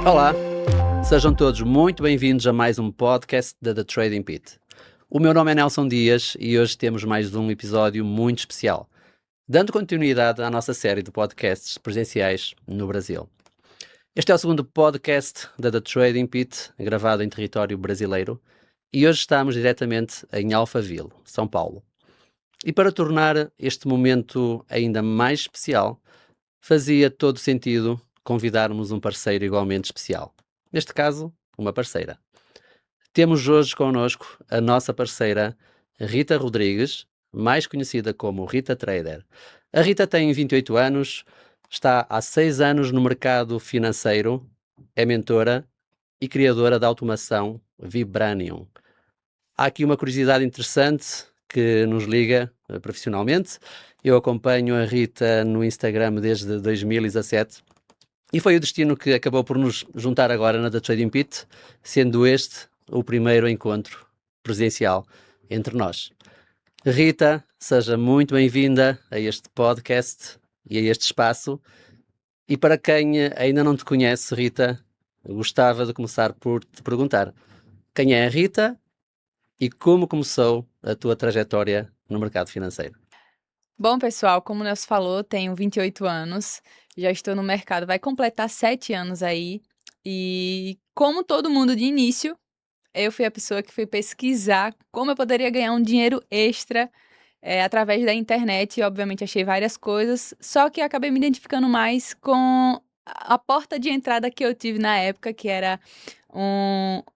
Olá, sejam todos muito bem-vindos a mais um podcast da The Trading Pit. O meu nome é Nelson Dias e hoje temos mais um episódio muito especial, dando continuidade à nossa série de podcasts presenciais no Brasil. Este é o segundo podcast da The Trading Pit, gravado em território brasileiro, e hoje estamos diretamente em Alphaville, São Paulo. E para tornar este momento ainda mais especial, fazia todo sentido convidarmos um parceiro igualmente especial. Neste caso, uma parceira. Temos hoje connosco a nossa parceira Rita Rodrigues, mais conhecida como Rita Trader. A Rita tem 28 anos, está há 6 anos no mercado financeiro, é mentora e criadora da automação Vibranium. Há aqui uma curiosidade interessante que nos liga profissionalmente. Eu acompanho a Rita no Instagram desde 2017 e foi o destino que acabou por nos juntar agora na The Trading Pit, sendo este o primeiro encontro presencial entre nós. Rita, seja muito bem-vinda a este podcast e a este espaço. E para quem ainda não te conhece, Rita, gostava de começar por te perguntar quem é a Rita e como começou a tua trajetória no mercado financeiro. Bom, pessoal, como o Nelson falou, tenho 28 anos, já estou no mercado, vai completar 7 anos aí. E como todo mundo de início, eu fui a pessoa que foi pesquisar como eu poderia ganhar um dinheiro extra através da internet. E, obviamente, achei várias coisas, só que acabei me identificando mais com a porta de entrada que eu tive na época, que era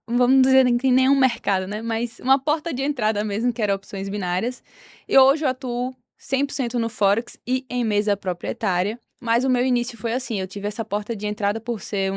vamos dizer que nem um mercado, né? Mas uma porta de entrada mesmo, que era opções binárias. E hoje eu atuo 100% no Forex e em mesa proprietária. Mas o meu início foi assim, eu tive essa porta de entrada por ser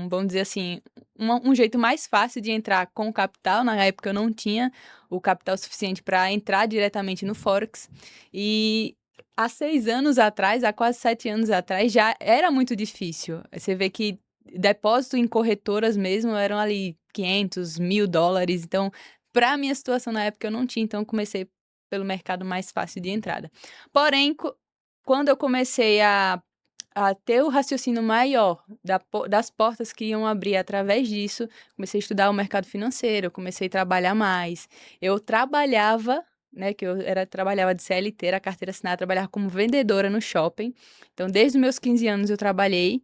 vamos dizer assim, um jeito mais fácil de entrar com o capital. Na época eu não tinha o capital suficiente para entrar diretamente no Forex. E há 6 anos atrás, há quase 7 anos atrás, já era muito difícil. Você vê que depósito em corretoras mesmo eram ali 500, $1.000. Então, para a minha situação na época, eu não tinha. Então, eu comecei pelo mercado mais fácil de entrada. Porém, quando eu comecei a ter o raciocínio maior das portas que iam abrir através disso, comecei a estudar o mercado financeiro, comecei a trabalhar mais. Eu trabalhava, né, que trabalhava de CLT, era carteira assinada, trabalhava como vendedora no shopping. Então, desde os meus 15 anos eu trabalhei,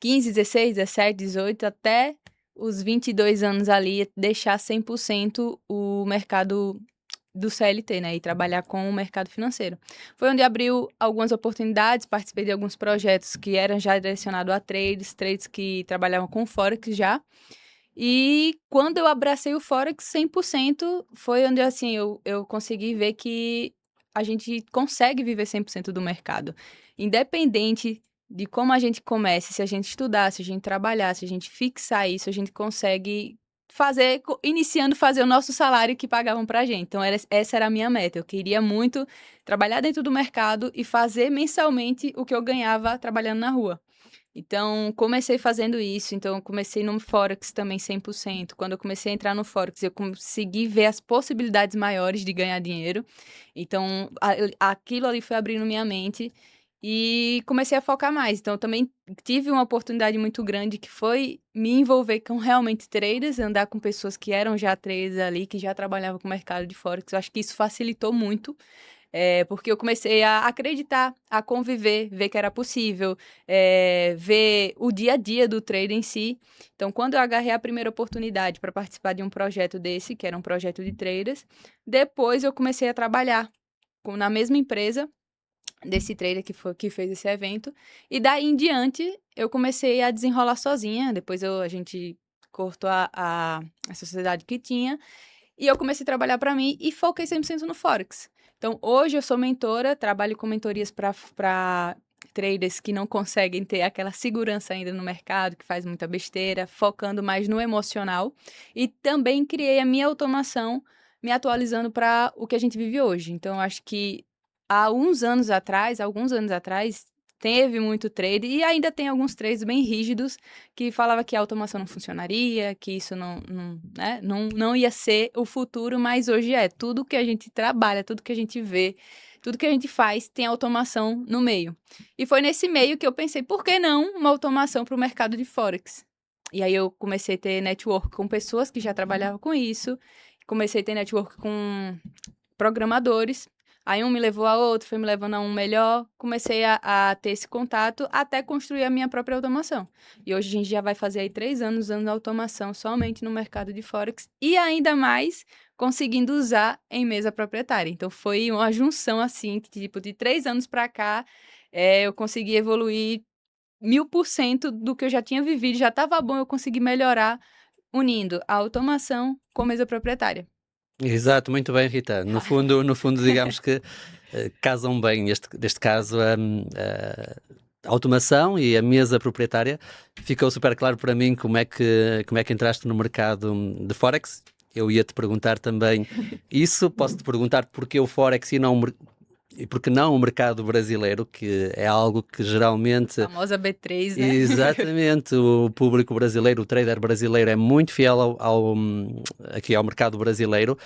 15, 16, 17, 18, até os 22 anos ali, deixar 100% o mercado do CLT, né, e trabalhar com o mercado financeiro. Foi onde abriu algumas oportunidades, participei de alguns projetos que eram já direcionados a trades que trabalhavam com Forex já. E quando eu abracei o Forex 100%, foi onde, assim, eu consegui ver que a gente consegue viver 100% do mercado. Independente de como a gente comece, se a gente estudar, se a gente trabalhar, se a gente fixar isso, a gente consegue iniciando fazer o nosso salário que pagavam pra gente. Então, essa era a minha meta. Eu queria muito trabalhar dentro do mercado e fazer mensalmente o que eu ganhava trabalhando na rua. Então, comecei fazendo isso. Então, comecei no Forex também 100%. Quando eu comecei a entrar no Forex, eu consegui ver as possibilidades maiores de ganhar dinheiro. Então, aquilo ali foi abrindo minha mente e comecei a focar mais. Então, eu também tive uma oportunidade muito grande que foi me envolver com realmente traders, andar com pessoas que eram já traders ali, que já trabalhavam com o mercado de Forex. Eu acho que isso facilitou muito. Porque eu comecei a acreditar, a conviver, ver que era possível, ver o dia a dia do trader em si. Então, quando eu agarrei a primeira oportunidade para participar de um projeto desse, que era um projeto de traders, depois eu comecei a trabalhar na mesma empresa desse trader que fez esse evento, e daí em diante eu comecei a desenrolar sozinha. Depois a gente cortou a sociedade que tinha, e eu comecei a trabalhar para mim e foquei 100% no Forex. Então, hoje eu sou mentora, trabalho com mentorias para traders que não conseguem ter aquela segurança ainda no mercado, que faz muita besteira, focando mais no emocional. E também criei a minha automação, me atualizando para o que a gente vive hoje. Então, eu acho que alguns anos atrás, teve muito trade, e ainda tem alguns trades bem rígidos que falava que a automação não funcionaria, que isso não ia ser o futuro, mas hoje tudo que a gente trabalha, tudo que a gente vê, tudo que a gente faz tem automação no meio. E foi nesse meio que eu pensei, por que não uma automação para o mercado de Forex? E aí eu comecei a ter network com pessoas que já trabalhavam com isso, comecei a ter network com programadores. Aí um me levou a outro, foi me levando a um melhor. Comecei a ter esse contato até construir a minha própria automação. E hoje a gente já vai fazer aí 3 anos usando automação somente no mercado de Forex. E ainda mais conseguindo usar em mesa proprietária. Então foi uma junção assim, que, tipo, de 3 anos para cá, eu consegui evoluir 1000% do que eu já tinha vivido. Já estava bom, eu consegui melhorar unindo a automação com mesa proprietária. Exato, muito bem, Rita. No fundo digamos que casam bem, neste caso, a automação e a mesa proprietária. Ficou super claro para mim como é que entraste no mercado de Forex. Eu ia-te perguntar também isso. Posso-te perguntar porquê o Forex e porque não o mercado brasileiro, que é algo que geralmente... A famosa B3, né? Exatamente, o público brasileiro, o trader brasileiro é muito fiel aqui ao mercado brasileiro.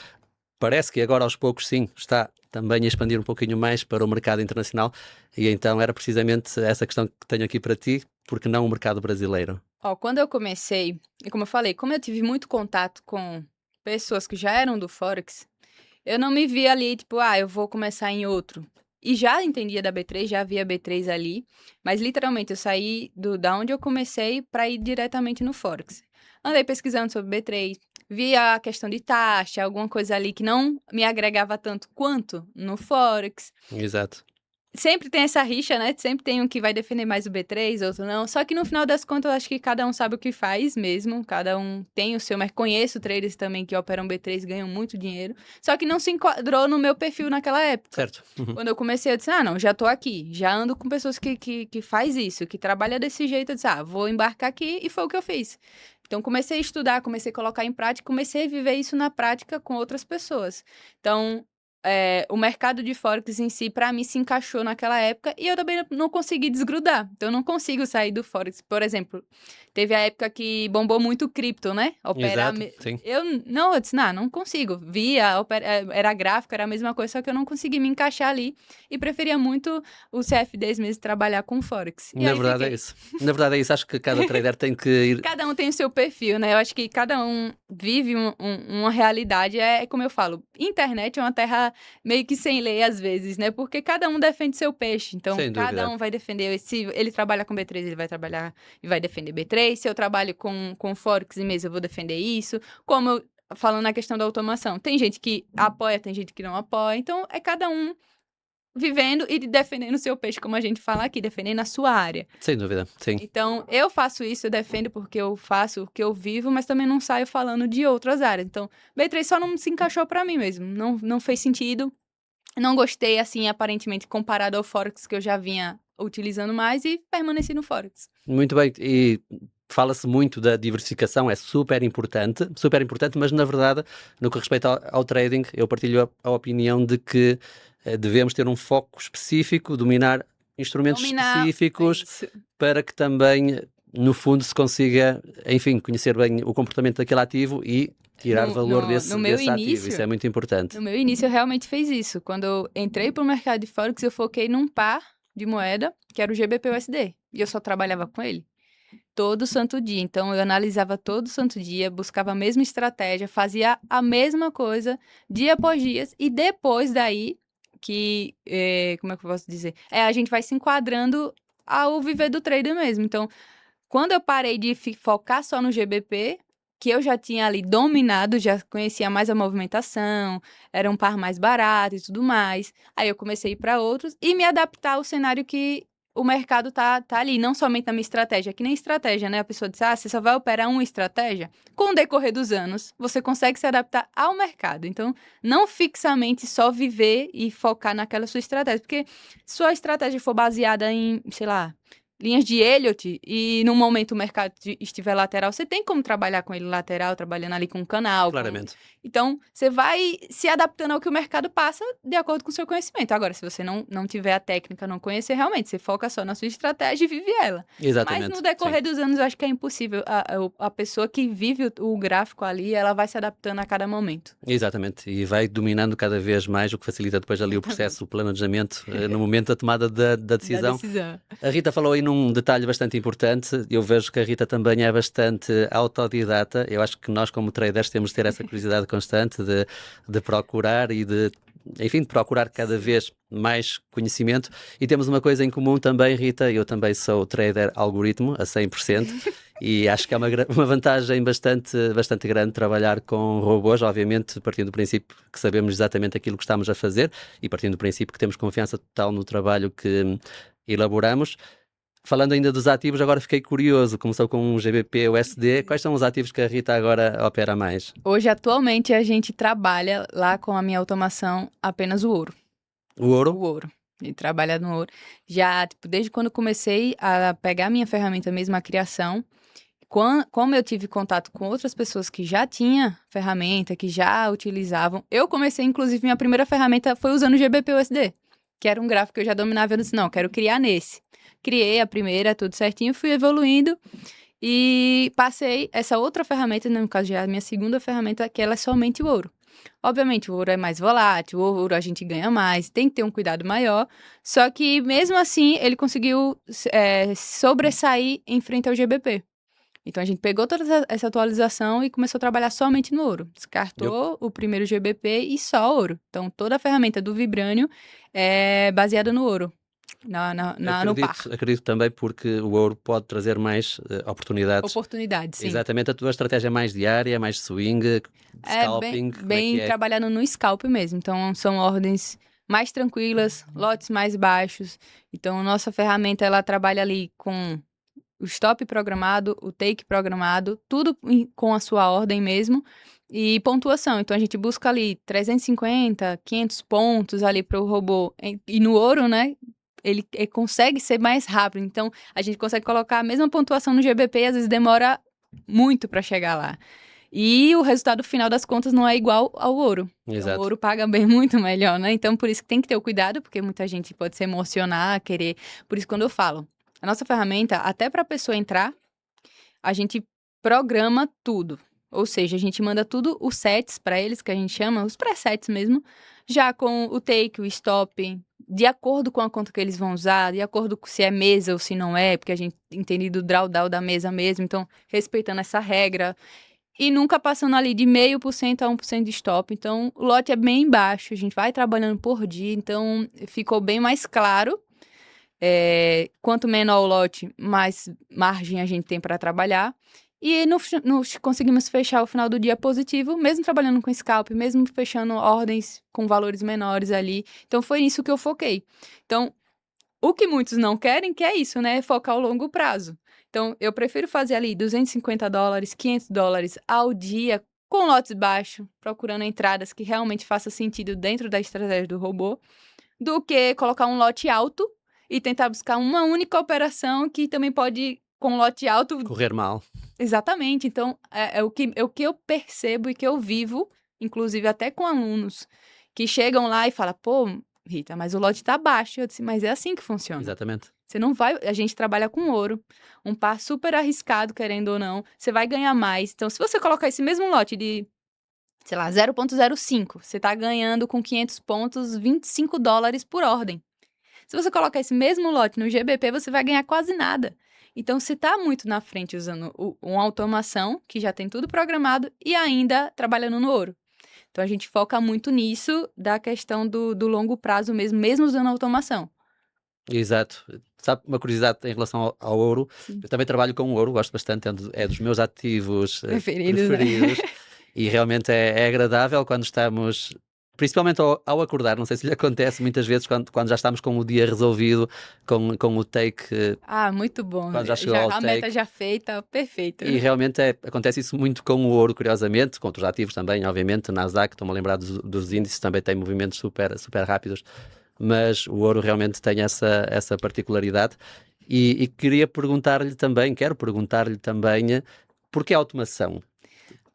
Parece que agora aos poucos sim, está também a expandir um pouquinho mais para o mercado internacional e então era precisamente essa questão que tenho aqui para ti, porque não o mercado brasileiro? Ó, quando eu comecei, e como eu falei, como eu tive muito contato com pessoas que já eram do Forex, eu não me via ali, tipo, eu vou começar em outro. E já entendia da B3, já havia B3 ali, mas literalmente eu saí da onde eu comecei para ir diretamente no Forex. Andei pesquisando sobre B3, vi a questão de taxa, alguma coisa ali que não me agregava tanto quanto no Forex. Exato. Sempre tem essa rixa, né? Sempre tem um que vai defender mais o B3, outro não. Só que no final das contas, eu acho que cada um sabe o que faz mesmo. Cada um tem o seu, mas conheço traders também que operam B3 e ganham muito dinheiro. Só que não se enquadrou no meu perfil naquela época. Certo. Uhum. Quando eu comecei, eu disse, não, já tô aqui. Já ando com pessoas que faz isso, que trabalha desse jeito. Eu disse, vou embarcar aqui. E foi o que eu fiz. Então, comecei a estudar, comecei a colocar em prática, comecei a viver isso na prática com outras pessoas. Então, o mercado de Forex em si, para mim, se encaixou naquela época e eu também não consegui desgrudar. Então, eu não consigo sair do Forex. Por exemplo, teve a época que bombou muito o cripto, né? Exato, sim. Eu disse, não consigo. Era gráfico, era a mesma coisa, só que eu não consegui me encaixar ali e preferia muito os CFDs mesmo, trabalhar com Forex. E Na aí verdade fiquei. é isso. Na verdade é isso. Acho que cada trader tem que ir... Cada um tem o seu perfil, né? Eu acho que cada um vive uma realidade. É como eu falo, internet é uma terra meio que sem lei às vezes, né? Porque cada um defende seu peixe. Então, Sem dúvida. cada um vai defender. Se ele trabalha com B3, ele vai trabalhar e vai defender B3. Se eu trabalho com Forex e mesa, eu vou defender isso. Falando na questão da automação, tem gente que apoia, tem gente que não apoia. Então, é cada um vivendo e defendendo o seu peixe, como a gente fala aqui, defendendo a sua área. Sem dúvida, sim. Então, eu faço isso, eu defendo porque eu faço o que eu vivo, mas também não saio falando de outras áreas. Então, B3 só não se encaixou para mim mesmo, não fez sentido. Não gostei, assim, aparentemente, comparado ao Forex que eu já vinha utilizando mais e permaneci no Forex. Muito bem, e fala-se muito da diversificação, é super importante, mas na verdade, no que respeita ao trading, eu partilho a opinião de que devemos ter um foco específico, dominar instrumentos específicos, para que também, no fundo, se consiga, enfim, conhecer bem o comportamento daquele ativo e tirar valor desse ativo. Isso é muito importante. No meu início, eu realmente fiz isso. Quando eu entrei para o mercado de Forex, eu foquei num par de moeda, que era o GBP-USD. E eu só trabalhava com ele todo santo dia. Então, eu analisava todo santo dia, buscava a mesma estratégia, fazia a mesma coisa dia após dia. E depois daí, como é que eu posso dizer? A gente vai se enquadrando ao viver do trader mesmo. Então, quando eu parei de focar só no GBP, que eu já tinha ali dominado, já conhecia mais a movimentação, era um par mais barato e tudo mais. Aí eu comecei a ir para outros e me adaptar ao cenário que o mercado tá ali, não somente na minha estratégia, que nem estratégia, né? A pessoa diz, você só vai operar uma estratégia. Com o decorrer dos anos, você consegue se adaptar ao mercado. Então, não fixamente só viver e focar naquela sua estratégia, porque se sua estratégia for baseada em, sei lá, linhas de Elliott e no momento o mercado estiver lateral, você tem como trabalhar com ele lateral, trabalhando ali com um canal. Claramente. Então, você vai se adaptando ao que o mercado passa de acordo com o seu conhecimento. Agora, se você não tiver a técnica, não conhecer realmente, você foca só na sua estratégia e vive ela. Exatamente. Mas no decorrer dos anos, eu acho que é impossível. A pessoa que vive o gráfico ali, ela vai se adaptando a cada momento. Exatamente, e vai dominando cada vez mais, o que facilita depois ali o processo, o planejamento, no momento da tomada da decisão. A Rita falou aí num detalhe bastante importante, eu vejo que a Rita também é bastante autodidata, eu acho que nós como traders temos de ter essa curiosidade constante de procurar e de procurar cada vez mais conhecimento, e temos uma coisa em comum também, Rita, eu também sou trader algoritmo a 100%, e acho que é uma vantagem bastante grande trabalhar com robôs, obviamente partindo do princípio que sabemos exatamente aquilo que estamos a fazer, e partindo do princípio que temos confiança total no trabalho que elaboramos. Falando ainda dos ativos, agora fiquei curioso, começou com o GBP, o USD, quais são os ativos que a Rita agora opera mais? Hoje, atualmente, a gente trabalha lá com a minha automação apenas o ouro. O ouro? O ouro. E trabalha no ouro. Já, desde quando comecei a pegar a minha ferramenta mesmo, a criação, como eu tive contato com outras pessoas que já tinham ferramenta, que já utilizavam, eu comecei, inclusive, minha primeira ferramenta foi usando o GBP USD, que era um gráfico que eu já dominava, eu disse, não, quero criar nesse. Criei a primeira, tudo certinho, fui evoluindo e passei essa outra ferramenta, no caso já a minha segunda ferramenta, que ela é somente o ouro. Obviamente, o ouro é mais volátil, o ouro a gente ganha mais, tem que ter um cuidado maior, só que mesmo assim ele conseguiu sobressair em frente ao GBP. Então, a gente pegou toda essa atualização e começou a trabalhar somente no ouro. Descartou o primeiro GBP e só ouro. Então, toda a ferramenta do Vibranium é baseada no ouro, no par. Acredito também porque o ouro pode trazer mais oportunidades. Oportunidades, sim. Exatamente, a tua estratégia é mais diária, mais swing, scalping. Bem trabalhando no scalp mesmo. Então, são ordens mais tranquilas, lotes mais baixos. Então, nossa ferramenta, ela trabalha ali com o stop programado, o take programado, tudo com a sua ordem mesmo, e pontuação. Então, a gente busca ali 350, 500 pontos ali para o robô. E no ouro, né, ele consegue ser mais rápido. Então, a gente consegue colocar a mesma pontuação no GBP e às vezes demora muito para chegar lá. E o resultado final das contas não é igual ao ouro. Exato. Então, o ouro paga bem muito melhor, né? Então, por isso que tem que ter o cuidado, porque muita gente pode se emocionar, querer... Por isso, quando eu falo, a nossa ferramenta, até para a pessoa entrar, a gente programa tudo. Ou seja, a gente manda tudo, os sets para eles, que a gente chama, os presets mesmo, já com o take, o stop, de acordo com a conta que eles vão usar, de acordo com se é mesa ou se não é, porque a gente entende do drawdown da mesa mesmo, então, respeitando essa regra. E nunca passando ali de 0,5% a 1% de stop. Então, o lote é bem baixo, a gente vai trabalhando por dia, então ficou bem mais claro. Quanto menor o lote, mais margem a gente tem para trabalhar. E conseguimos fechar o final do dia positivo, mesmo trabalhando com scalp, mesmo fechando ordens com valores menores ali. Então, foi nisso que eu foquei. Então, o que muitos não querem, que é isso, né? É focar ao longo prazo. Então, eu prefiro fazer ali $250, $500 ao dia, com lotes baixos, procurando entradas que realmente façam sentido dentro da estratégia do robô, do que colocar um lote alto e tentar buscar uma única operação que também pode, com lote alto... correr mal. Exatamente. Então, é o que eu percebo e que eu vivo, inclusive até com alunos, que chegam lá e falam, pô, Rita, mas o lote tá baixo. Eu disse, mas é assim que funciona. Exatamente. Você não vai... A gente trabalha com ouro, um par super arriscado, querendo ou não. Você vai ganhar mais. Então, se você colocar esse mesmo lote de, sei lá, 0,05, você tá ganhando com 500 pontos $25 por ordem. Se você colocar esse mesmo lote no GBP, você vai ganhar quase nada. Então, você está muito na frente usando uma automação, que já tem tudo programado, e ainda trabalhando no ouro. Então, a gente foca muito nisso, da questão do longo prazo mesmo usando automação. Exato. Sabe, uma curiosidade em relação ao ouro, Sim. Eu também trabalho com ouro, gosto bastante, é dos meus ativos preferidos. Né? E realmente é agradável quando estamos... Principalmente ao acordar, não sei se lhe acontece muitas vezes quando já estamos com o dia resolvido, com o take. Muito bom. Quando já chegou ao take. A meta já feita, perfeito. E realmente acontece isso muito com o ouro, curiosamente, com outros ativos também, obviamente. Nasdaq, estou-me a lembrar dos índices, também tem movimentos super rápidos, mas o ouro realmente tem essa particularidade. E queria perguntar-lhe também, quero perguntar-lhe também, porquê a automação?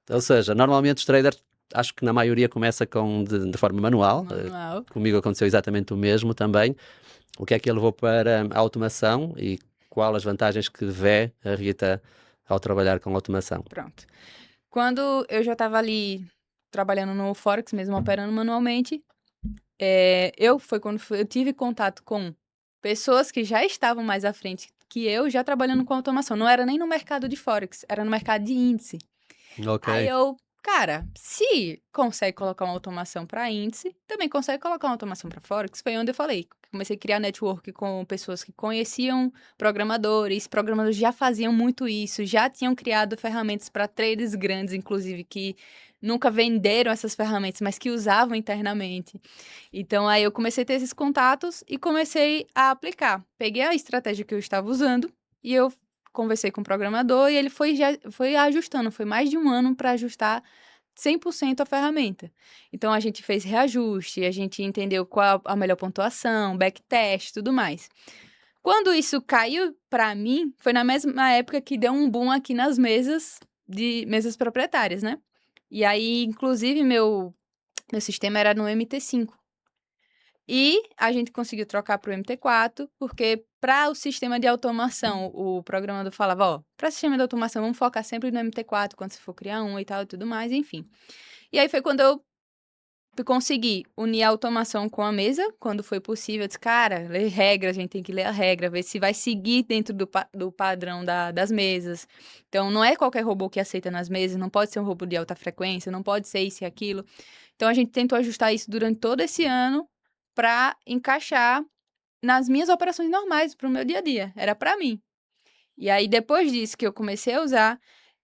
Ou seja, normalmente os traders, acho que na maioria começa de forma manual. Manual. Comigo aconteceu exatamente o mesmo também. O que é que ele levou para a automação e qual as vantagens que vê a Rita ao trabalhar com automação? Pronto. Quando eu já estava ali trabalhando no Forex, mesmo operando manualmente, foi quando eu tive contato com pessoas que já estavam mais à frente que eu, já trabalhando com automação. Não era nem no mercado de Forex, era no mercado de índice. Ok, Aí cara, se consegue colocar uma automação para índice, também consegue colocar uma automação para Forex. Foi onde eu falei. Comecei a criar network com pessoas que conheciam programadores já faziam muito isso, já tinham criado ferramentas para traders grandes, inclusive, que nunca venderam essas ferramentas, mas que usavam internamente. Então, aí eu comecei a ter esses contatos e comecei a aplicar. Peguei a estratégia que eu estava usando e eu conversei com o programador e ele foi ajustando. Foi mais de um ano para ajustar 100% a ferramenta. Então, a gente fez reajuste, a gente entendeu qual a melhor pontuação, backtest, tudo mais. Quando isso caiu para mim, foi na mesma época que deu um boom aqui nas mesas proprietárias, né? E aí, inclusive, meu sistema era no MT5. E a gente conseguiu trocar para o MT4, porque para o sistema de automação, o programador falava, ó, para sistema de automação, vamos focar sempre no MT4, quando você for criar um e tal e tudo mais, enfim. E aí foi quando eu consegui unir a automação com a mesa, quando foi possível. Eu disse, cara, ler regra, a gente tem que ler a regra, ver se vai seguir dentro do padrão das mesas. Então, não é qualquer robô que aceita nas mesas, não pode ser um robô de alta frequência, não pode ser isso e aquilo. Então, a gente tentou ajustar isso durante todo esse ano para encaixar nas minhas operações normais, para o meu dia a dia. Era para mim. E aí, depois disso que eu comecei a usar,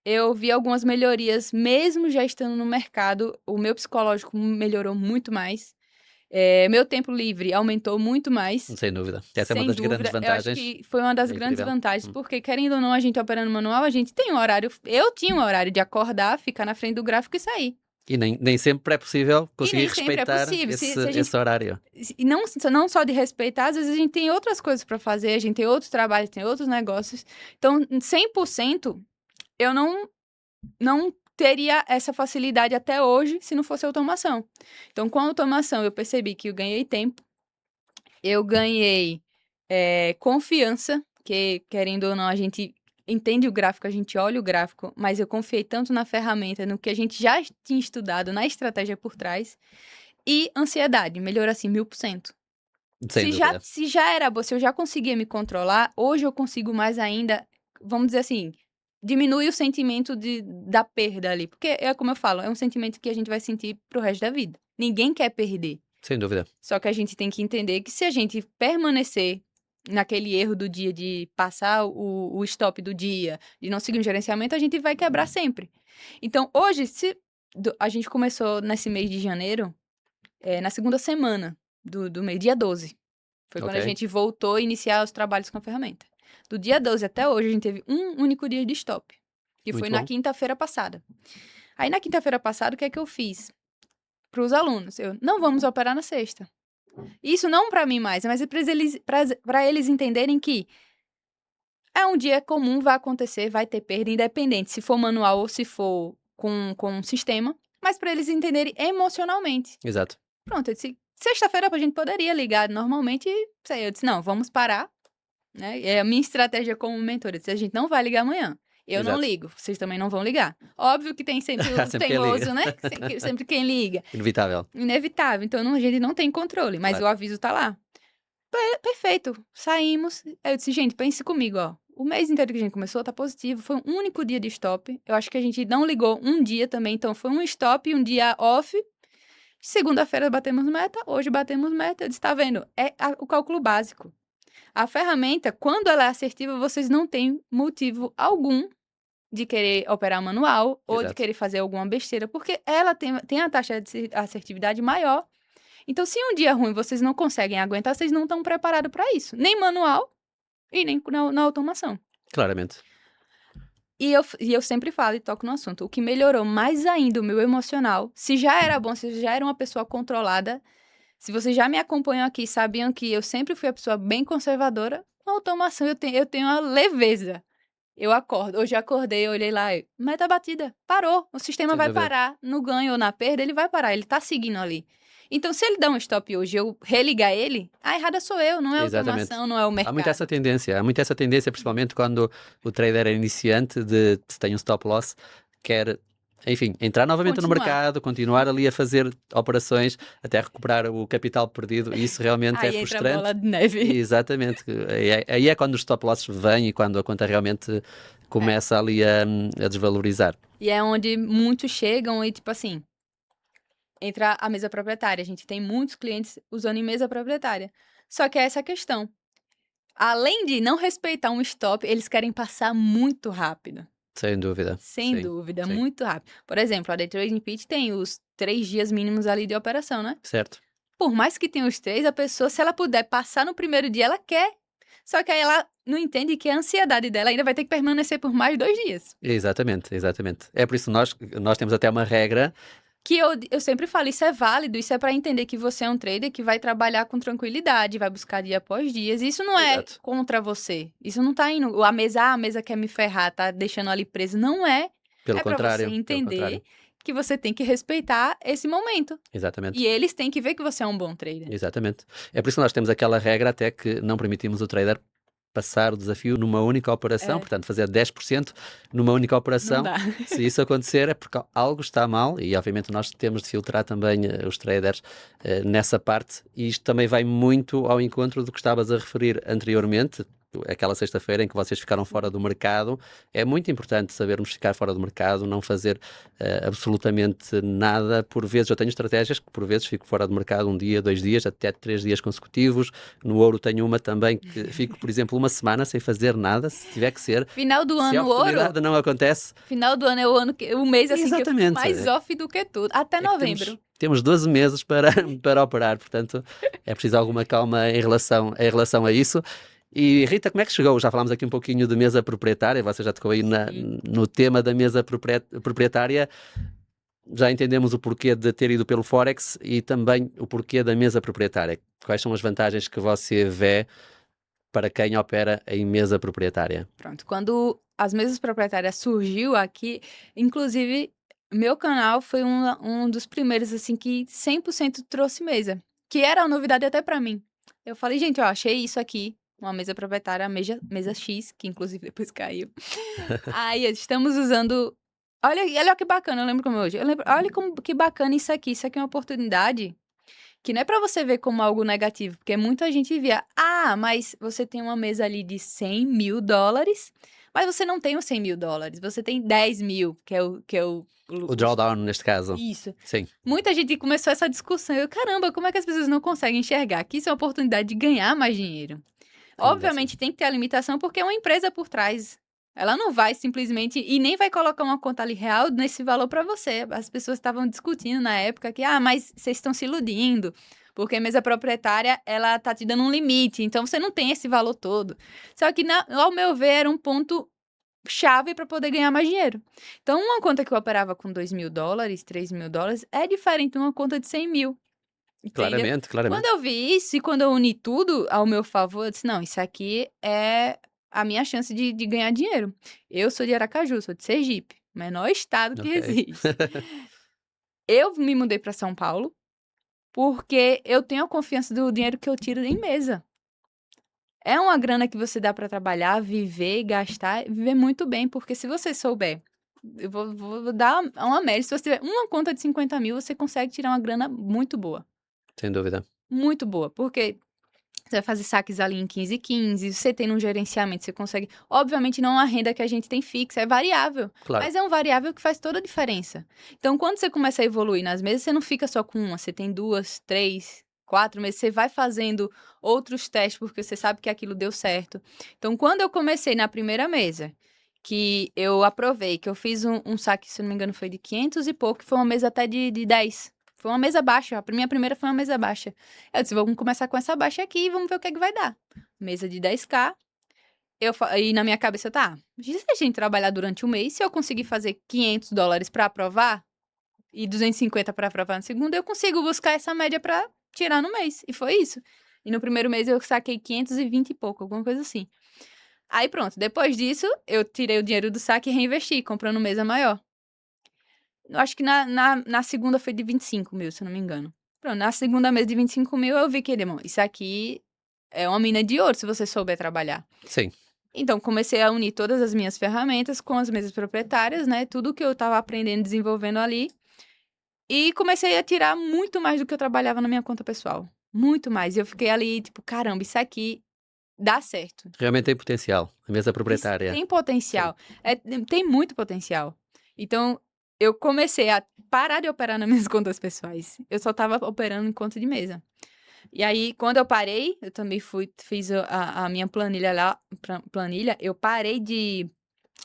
eu vi algumas melhorias, mesmo já estando no mercado. O meu psicológico melhorou muito mais. Meu tempo livre aumentou muito mais. sem dúvida. Essa é uma Sem das grandes dúvida, eu acho vantagens. que foi uma das É grandes incrível. vantagens, porque querendo ou não, a gente operando manual, a gente tem um horário. Eu tinha um horário de acordar, ficar na frente do gráfico e sair. E nem sempre é possível E conseguir nem sempre é respeitar possível. Se a gente esse horário. e não só de respeitar, às vezes a gente tem outras coisas para fazer, a gente tem outros trabalhos, tem outros negócios. Então, 100% eu não teria essa facilidade até hoje se não fosse automação. Então, com a automação, eu percebi que eu ganhei tempo, eu ganhei confiança, que querendo ou não, a gente entende o gráfico, a gente olha o gráfico, mas eu confiei tanto na ferramenta, no que a gente já tinha estudado, na estratégia por trás, e ansiedade, melhorou assim 1000%. Sem dúvida. Se já era boa, se eu já conseguia me controlar, hoje eu consigo mais ainda, vamos dizer assim, diminui o sentimento da perda ali. Porque é como eu falo, é um sentimento que a gente vai sentir pro resto da vida. Ninguém quer perder. Sem dúvida. Só que a gente tem que entender que se a gente permanecer naquele erro do dia de passar o stop do dia, de não seguir um gerenciamento, a gente vai quebrar sempre. Então, hoje, a gente começou nesse mês de janeiro, na segunda semana do mês, dia 12. Foi quando a Ok. gente voltou a iniciar os trabalhos com a ferramenta. Do dia 12 até hoje, a gente teve um único dia de stop, que Muito foi na bom. quinta-feira passada. Aí, na quinta-feira passada, o que é que eu fiz? Para os alunos, não vamos operar na sexta. Isso não para mim mais, mas é para eles entenderem que é um dia comum, vai acontecer, vai ter perda, independente se for manual ou se for com um sistema, mas para eles entenderem emocionalmente. Exato. Pronto, eu disse, sexta-feira a gente poderia ligar normalmente, eu disse, não, vamos parar, né? É a minha estratégia como mentora, eu disse, a gente não vai ligar amanhã. Eu não Exato. ligo, vocês também não vão ligar. Óbvio que tem sempre o Sempre quem liga. teimoso, né? Sempre quem liga. Inevitável. Inevitável, então a gente não tem controle, mas Claro. o aviso tá lá. Perfeito, saímos. Eu disse, gente, pense comigo, ó. O mês inteiro que a gente começou tá positivo, foi um único dia de stop. Eu acho que a gente não ligou um dia também, então foi um stop e um dia off. Segunda-feira batemos meta, hoje batemos meta. Eu disse, tá vendo? É o cálculo básico. A ferramenta, quando ela é assertiva, vocês não têm motivo algum de querer operar manual ou de Exato. querer fazer alguma besteira, porque ela tem a taxa de assertividade maior. Então, se um dia ruim vocês não conseguem aguentar, vocês não estão preparados para isso. Nem manual e nem na automação. Claramente. E eu sempre falo e toco no assunto. O que melhorou mais ainda o meu emocional, se já era bom, se já era uma pessoa controlada, Se vocês já me acompanham aqui, sabiam que eu sempre fui a pessoa bem conservadora, com automação eu tenho uma leveza. Eu acordo, hoje eu acordei, eu olhei lá, meta batida, parou, o sistema Sem vai dúvida. parar, no ganho ou na perda, ele vai parar, ele tá seguindo ali. Então, se ele dá um stop hoje e eu religar ele, a errada sou eu, não é a Exatamente. automação, não é o Há muito mercado. essa tendência, principalmente quando o trader é iniciante, de se tem um stop loss, quer, enfim, entrar novamente no Continuar. mercado, continuar ali a fazer operações até recuperar o capital perdido, e isso realmente é Aí entra a frustrante. bola de neve. Exatamente. Aí é quando os stop losses vêm e quando a conta realmente começa ali a desvalorizar. E é onde muitos chegam e, tipo assim, entra a mesa proprietária. A gente tem muitos clientes usando em mesa proprietária. Só que é essa a questão. Além de não respeitar um stop, eles querem passar muito rápido. Sem dúvida. Sem Sim, dúvida, sim. muito rápido. Por exemplo, a Day Trading Pit tem os 3 dias mínimos ali de operação, né? Certo. Por mais que tenha os 3, a pessoa, se ela puder passar no primeiro dia, ela quer. Só que aí ela não entende que a ansiedade dela ainda vai ter que permanecer por mais 2 dias. Exatamente, exatamente. É por isso que nós temos até uma regra. Que eu sempre falo, isso é válido, isso é para entender que você é um trader que vai trabalhar com tranquilidade, vai buscar dia após dias. Isso não é Exato. contra você. Isso não tá indo. A mesa quer me ferrar, tá deixando ali preso. Não é. Pelo É para você contrário, pelo entender contrário. que você tem que respeitar esse momento. Exatamente. E eles têm que ver que você é um bom trader. Exatamente. É por isso que nós temos aquela regra até que não permitimos o trader passar o desafio numa única operação, É. portanto fazer 10% numa única Não operação. dá. Se isso acontecer é porque algo está mal, e obviamente nós temos de filtrar também os traders nessa parte, e isto também vai muito ao encontro do que estavas a referir anteriormente. Aquela sexta-feira em que vocês ficaram fora do mercado, é muito importante sabermos ficar fora do mercado, não fazer absolutamente nada. Por vezes eu tenho estratégias que por vezes fico fora do mercado 1 dia, 2 dias, até 3 dias consecutivos. No ouro tenho uma também que fico, por exemplo, 1 semana sem fazer nada, se tiver que ser. Final do Se a ano, ouro. oportunidade não acontece, Final do ano é o mês assim que eu fico exatamente. mais off do que tudo. Até É que novembro. temos 12 meses para operar, portanto é preciso alguma calma em relação a isso. E Rita, como é que chegou? Já falámos aqui um pouquinho de mesa proprietária, você já tocou aí Sim. no tema da mesa proprietária. Já entendemos o porquê de ter ido pelo Forex e também o porquê da mesa proprietária. Quais são as vantagens que você vê para quem opera em mesa proprietária? Pronto, quando as mesas proprietárias surgiu aqui, inclusive, meu canal foi um dos primeiros, assim, que 100% trouxe mesa, que era uma novidade até pra mim. Eu falei, gente, ó, achei isso aqui, uma mesa proprietária, a mesa X, que inclusive depois caiu. Aí, estamos usando... Olha que bacana, eu lembro como hoje. Olha como que bacana isso aqui é uma oportunidade que não é pra você ver como algo negativo, porque muita gente via, mas você tem uma mesa ali de $100 mil, mas você não tem os $100 mil, você tem 10 mil, que é o O drawdown, neste caso. Isso. Sim, Muita gente começou essa discussão, caramba, como é que as pessoas não conseguem enxergar que isso é uma oportunidade de ganhar mais dinheiro? Obviamente tem que ter a limitação, porque é uma empresa por trás. Ela não vai simplesmente, e nem vai colocar uma conta ali real nesse valor para você. As pessoas estavam discutindo na época que, mas vocês estão se iludindo, porque a mesa proprietária, ela tá te dando um limite, então você não tem esse valor todo. Só que, ao meu ver, era um ponto chave para poder ganhar mais dinheiro. Então, uma conta que eu operava com $2 mil, $3 mil, é diferente de uma conta de 100 mil. Entendeu? claramente. Quando eu vi isso e quando eu uni tudo ao meu favor, eu disse, não, isso aqui é a minha chance de ganhar dinheiro. Eu sou de Aracaju, sou de Sergipe, menor estado que Ok. existe. Eu me mudei para São Paulo porque eu tenho a confiança do dinheiro que eu tiro em mesa. É uma grana que você dá para trabalhar, viver, gastar, viver muito bem, porque se você souber, eu vou dar uma média, se você tiver uma conta de 50 mil, você consegue tirar uma grana muito boa. Sem dúvida. Muito boa, porque você vai fazer saques ali em 15 e 15, você tem um gerenciamento, você consegue... Obviamente não é uma renda que a gente tem fixa, é variável, Claro. mas é um variável que faz toda a diferença. Então, quando você começa a evoluir nas mesas, você não fica só com uma, você tem 2, 3, 4 meses, você vai fazendo outros testes, porque você sabe que aquilo deu certo. Então, quando eu comecei na primeira mesa, que eu aprovei, que eu fiz um saque, se não me engano, foi de 500 e pouco, que foi uma mesa até de 10. Foi uma mesa baixa, a minha primeira foi uma mesa baixa. Eu disse, vamos começar com essa baixa aqui e vamos ver o que é que vai dar. Mesa de 10k. E na minha cabeça, se a gente trabalhar durante um mês, se eu conseguir fazer $500 para aprovar e 250 para aprovar no segundo, eu consigo buscar essa média para tirar no mês. E foi isso. E no primeiro mês eu saquei 520 e pouco, alguma coisa assim. Aí pronto, depois disso, eu tirei o dinheiro do saque e reinvesti, comprando mesa maior. Eu acho que na segunda foi de 25 mil, se eu não me engano. Pronto, na segunda mesa de 25 mil, eu vi que, irmão, isso aqui é uma mina de ouro se você souber trabalhar. Sim. Então, comecei a unir todas as minhas ferramentas com as mesas proprietárias, né? Tudo que eu estava aprendendo, desenvolvendo ali. E comecei a tirar muito mais do que eu trabalhava na minha conta pessoal. Muito mais. E eu fiquei ali, tipo, caramba, isso aqui dá certo. Realmente tem potencial. A mesa Isso proprietária. tem potencial. Tem muito potencial. Então, eu comecei a parar de operar nas minhas contas pessoais. Eu só estava operando em conta de mesa. E aí, quando eu parei, eu também fiz a minha planilha lá. Planilha, eu parei de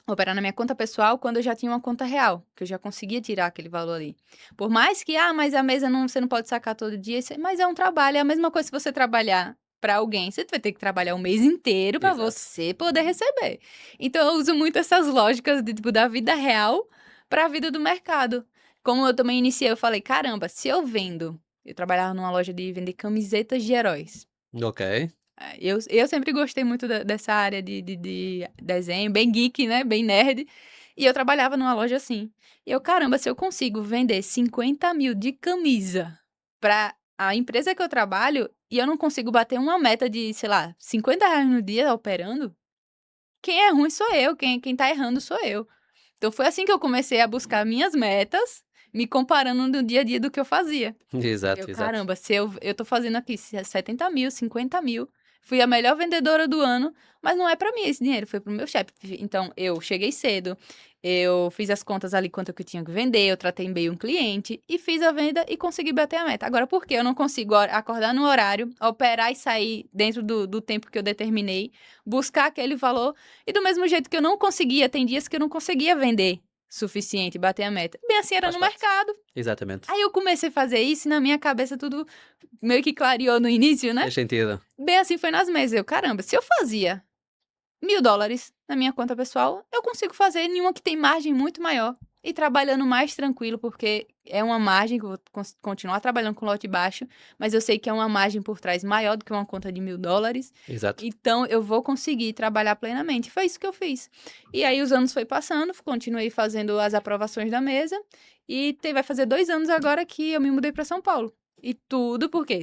operar na minha conta pessoal quando eu já tinha uma conta real, que eu já conseguia tirar aquele valor ali. Por mais que, mas a mesa você não pode sacar todo dia, mas é um trabalho, é a mesma coisa se você trabalhar para alguém, você vai ter que trabalhar o mês inteiro para Exato. você poder receber. Então eu uso muito essas lógicas tipo, da vida real para a vida do mercado. Como eu também iniciei, eu falei, caramba, se eu vendo, eu trabalhava numa loja de vender camisetas de heróis. Ok. Eu sempre gostei muito dessa área de desenho, bem geek, né? Bem nerd. E eu trabalhava numa loja assim. E eu, caramba, se eu consigo vender 50 mil de camisa pra a empresa que eu trabalho e eu não consigo bater uma meta de, sei lá, 50 reais no dia operando, quem é ruim sou eu, quem tá errando sou eu. Então foi assim que eu comecei a buscar minhas metas, me comparando no dia a dia do que eu fazia. Exato, exato. Caramba, se eu tô fazendo aqui 70 mil, 50 mil, fui a melhor vendedora do ano, mas não é pra mim esse dinheiro, foi pro meu chefe. Então, eu cheguei cedo, eu fiz as contas ali quanto que eu tinha que vender, eu tratei bem um cliente e fiz a venda e consegui bater a meta. Agora, por que eu não consigo acordar no horário, operar e sair dentro do tempo que eu determinei, buscar aquele valor e do mesmo jeito que eu não conseguia, tem dias que eu não conseguia vender suficiente, bater a meta. Bem assim era Faz no parte. mercado. Exatamente. Aí eu comecei a fazer isso e na minha cabeça tudo meio que clareou no início, né? Faz sentido. Bem assim foi nas mesas. Eu, caramba, se eu fazia $1.000 na minha conta pessoal, eu consigo fazer em uma que tem margem muito maior. E trabalhando mais tranquilo, porque é uma margem que eu vou continuar trabalhando com lote baixo, mas eu sei que é uma margem por trás maior do que uma conta de $1.000. Exato. Então, eu vou conseguir trabalhar plenamente. Foi isso que eu fiz. E aí, os anos foi passando, continuei fazendo as aprovações da mesa. E vai fazer 2 anos agora que eu me mudei para São Paulo. E tudo porque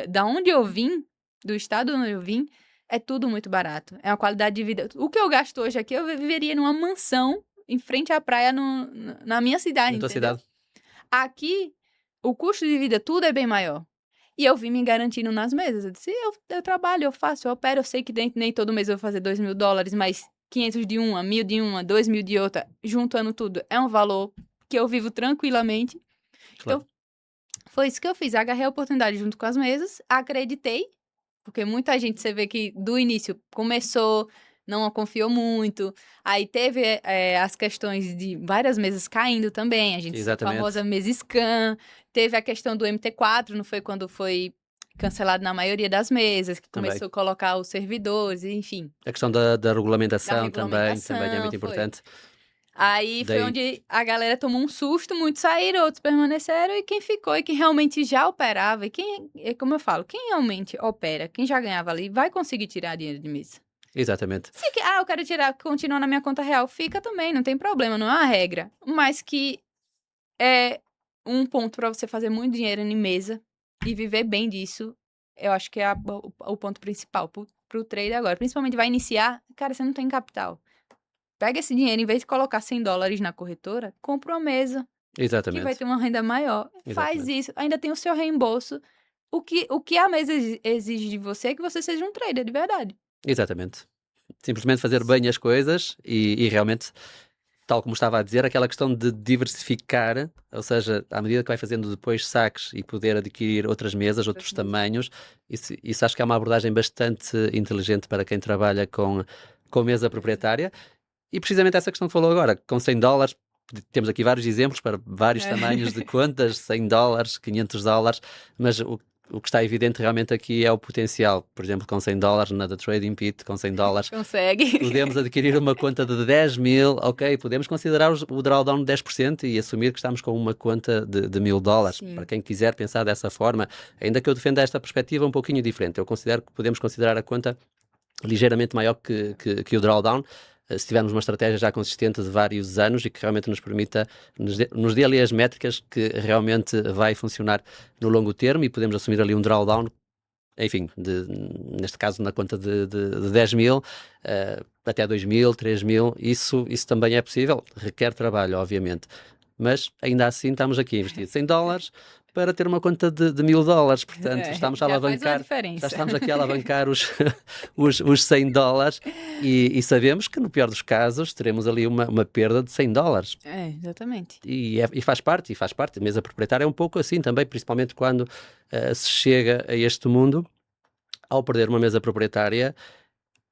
da onde eu vim, do estado onde eu vim, é tudo muito barato. É uma qualidade de vida. O que eu gasto hoje aqui, eu viveria numa mansão em frente à praia na minha cidade, Na tua entendeu? cidade. Aqui, o custo de vida, tudo é bem maior. E eu vim me garantindo nas mesas. Eu disse, eu trabalho, eu faço, eu opero. Eu sei que nem todo mês eu vou fazer $2.000, mas 500 de uma, 1.000 de uma, 2.000 de outra, juntando tudo, é um valor que eu vivo tranquilamente. Claro. Então, foi isso que eu fiz. Agarrei a oportunidade junto com as mesas, acreditei, porque muita gente, você vê que do início começou, não confiou muito, aí teve as questões de várias mesas caindo também, a gente, a Exatamente. famosa mesa Scan, teve a questão do MT4, não foi quando foi cancelado na maioria das mesas, que Também. começou a colocar os servidores, enfim, A questão da regulamentação, da regulamentação, também é muito foi. importante. Aí foi Daí, onde a galera tomou um susto, muitos saíram, outros permaneceram, e quem ficou e quem realmente já operava, e como eu falo, quem realmente opera, quem já ganhava ali, vai conseguir tirar dinheiro de mesa. exatamente. Eu quero tirar, continuar na minha conta real, fica também, não tem problema, não é uma regra. Mas que é um ponto pra você fazer muito dinheiro em mesa e viver bem disso, eu acho que é o ponto principal pro trader agora. Principalmente vai iniciar, cara, você não tem capital. Pega esse dinheiro, em vez de colocar $100 na corretora, compra uma mesa, que vai Exatamente. ter uma renda maior. Faz Exatamente. isso, ainda tem o seu reembolso. O que a mesa exige de você é que você seja um trader de verdade. Exatamente. Simplesmente fazer bem as coisas e realmente, tal como estava a dizer, aquela questão de diversificar, ou seja, à medida que vai fazendo depois saques e poder adquirir outras mesas, outros tamanhos, isso acho que é uma abordagem bastante inteligente para quem trabalha com mesa proprietária. E precisamente essa questão que falou agora, com $100, temos aqui vários exemplos para vários tamanhos de contas, $100, $500, mas o que está evidente realmente aqui é o potencial. Por exemplo, com $100 na The Trading Pit, com $100 Consegue. podemos adquirir uma conta de 10 mil, ok, podemos considerar o drawdown de 10% e assumir que estamos com uma conta de $1.000. Sim. Para quem quiser pensar dessa forma, ainda que eu defenda esta perspectiva um pouquinho diferente, eu considero que podemos considerar a conta ligeiramente maior que o drawdown, se tivermos uma estratégia já consistente de vários anos e que realmente nos permita, nos dê ali as métricas que realmente vai funcionar no longo termo e podemos assumir ali um drawdown, enfim, neste caso na conta de 10 mil, até 2 mil, 3 mil, isso também é possível, requer trabalho, obviamente, mas ainda assim estamos aqui a investir $100 para ter uma conta de $1.000, portanto estamos a já faz uma alavancar, já diferença. estamos aqui a alavancar os $100 e sabemos que no pior dos casos teremos ali uma perda de $100. Exatamente. E faz parte, a mesa proprietária é um pouco assim também, principalmente quando se chega a este mundo, ao perder uma mesa proprietária,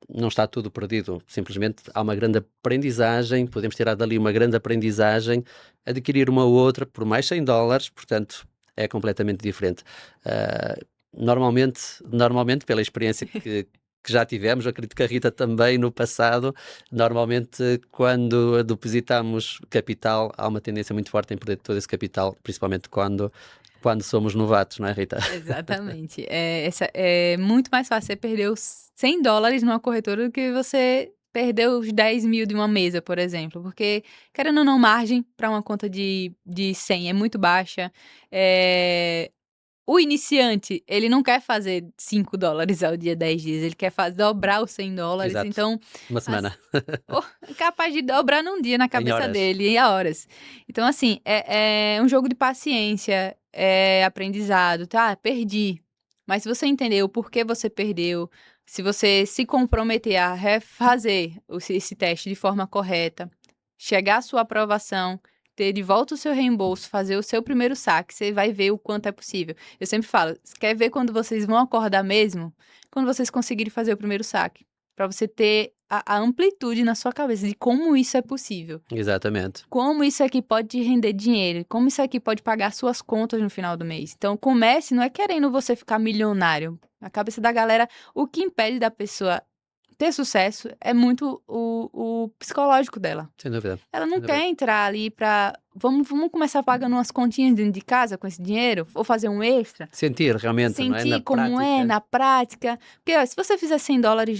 não está tudo perdido, simplesmente há uma grande aprendizagem, podemos tirar dali uma grande aprendizagem, adquirir uma outra por mais $100, portanto é completamente diferente. Normalmente pela experiência que já tivemos, eu acredito que a Rita também no passado, normalmente quando depositamos capital, há uma tendência muito forte em perder todo esse capital, principalmente quando somos novatos, não é, Rita? Exatamente. É muito mais fácil você perder os $100 numa corretora do que você perder os 10 mil de uma mesa, por exemplo. Porque, querendo ou não, margem para uma conta de 100 é muito baixa. O iniciante, ele não quer fazer $5 ao dia, 10 dias. Ele quer dobrar os $100. Exato. Então, Uma semana. é capaz de dobrar num dia na cabeça horas. dele, em horas. Então, assim, é um jogo de paciência, é aprendizado, tá? Perdi. Mas se você entender o porquê você perdeu, se você se comprometer a refazer esse teste de forma correta, chegar à sua aprovação, ter de volta o seu reembolso, fazer o seu primeiro saque, você vai ver o quanto é possível. Eu sempre falo, quer ver quando vocês vão acordar mesmo? Quando vocês conseguirem fazer o primeiro saque. Para você ter a amplitude na sua cabeça de como isso é possível. Exatamente. Como isso aqui pode te render dinheiro. Como isso aqui pode pagar suas contas no final do mês. Então, comece, não é querendo você ficar milionário. Na cabeça da galera, o que impede da pessoa ter sucesso é muito o psicológico dela. Sem dúvida. Ela não quer entrar ali pra... Vamos começar pagando umas continhas dentro de casa com esse dinheiro? Ou fazer um extra? Sentir realmente, não é? Sentir como é na prática. Porque ó, se você fizer $100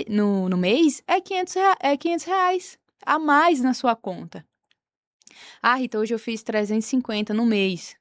no mês, é R$500 a mais na sua conta. Ah, Rita, hoje eu fiz 350 no mês.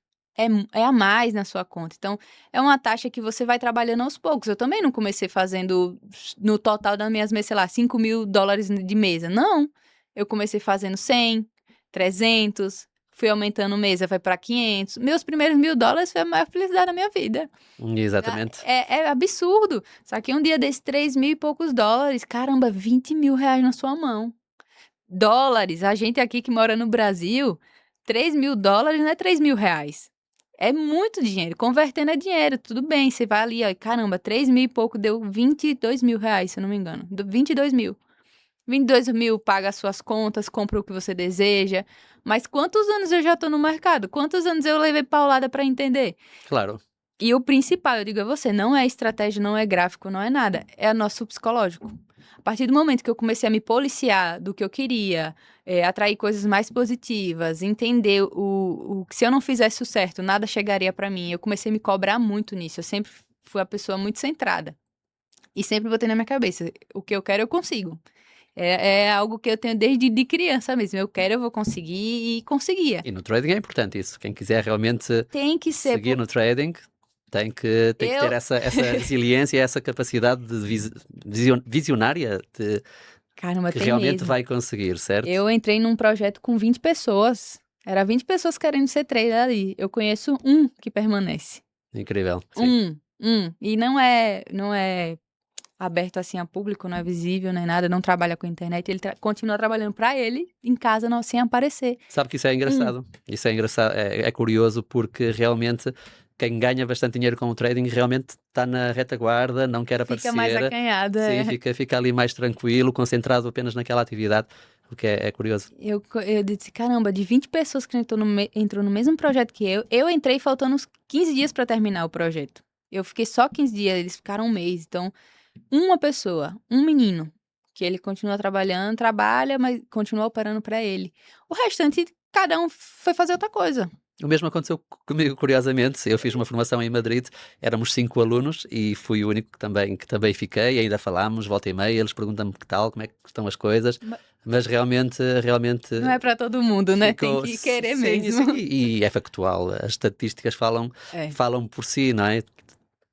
É a mais na sua conta. Então, é uma taxa que você vai trabalhando aos poucos. Eu também não comecei fazendo, no total das minhas mesas, sei lá, $5.000 de mesa. Não. Eu comecei fazendo 100, 300, fui aumentando mesa, vai para 500. Meus primeiros $1.000 foi a maior felicidade da minha vida. Exatamente. É absurdo. Saquei um dia desses 3 mil e poucos dólares. Caramba, R$20 mil na sua mão. Dólares. A gente aqui que mora no Brasil, $3.000 não é R$3.000. É muito dinheiro. Convertendo é dinheiro, tudo bem. Você vai ali, ó, caramba, 3 mil e pouco deu R$22 mil, se eu não me engano. 22 mil. 22 mil paga as suas contas, compra o que você deseja. Mas quantos anos eu já tô no mercado? Quantos anos eu levei paulada para entender? Claro. E o principal, eu digo a você, não é estratégia, não é gráfico, não é nada. É o nosso psicológico. A partir do momento que eu comecei a me policiar do que eu queria, atrair coisas mais positivas, entender o que se eu não fizesse o certo, nada chegaria para mim. Eu comecei a me cobrar muito nisso. Eu sempre fui uma pessoa muito centrada. E sempre botei na minha cabeça, o que eu quero, eu consigo. É algo que eu tenho desde de criança mesmo. Eu quero, eu vou conseguir e conseguia. E no trading é importante isso. Quem quiser realmente Tem que ser seguir no trading, tem que ter essa resiliência, essa capacidade de visionária Caramba, que tem realmente mesmo. vai conseguir, certo? Eu entrei num projeto com 20 pessoas. Era 20 pessoas querendo ser trader ali. Eu conheço um que permanece. Incrível. Sim. E não é aberto assim a público, não é visível nem nada, não trabalha com internet. Ele continua trabalhando para ele em casa, não, sem aparecer. Sabe que isso é engraçado. Isso é engraçado, é curioso porque realmente quem ganha bastante dinheiro com o trading realmente está na retaguarda, não quer aparecer. Fica mais acanhado. Sim, fica ali mais tranquilo, concentrado apenas naquela atividade. o que é curioso. Eu disse, caramba, de 20 pessoas que entrou no mesmo projeto que eu entrei faltando uns 15 dias para terminar o projeto. Eu fiquei só 15 dias, eles ficaram um mês. Então, uma pessoa, um menino, que ele continua trabalhando, trabalha, mas continua operando para ele. O restante, cada um foi fazer outra coisa. O mesmo aconteceu comigo, curiosamente. Eu fiz uma formação em Madrid, éramos 5 alunos e fui o único que também fiquei. Ainda falámos, volta e meia, eles perguntam-me que tal, como é que estão as coisas. Mas realmente Não é para todo mundo, né? ficou- Tem que querer sim, mesmo. sim, e é factual. As estatísticas falam por si, não é?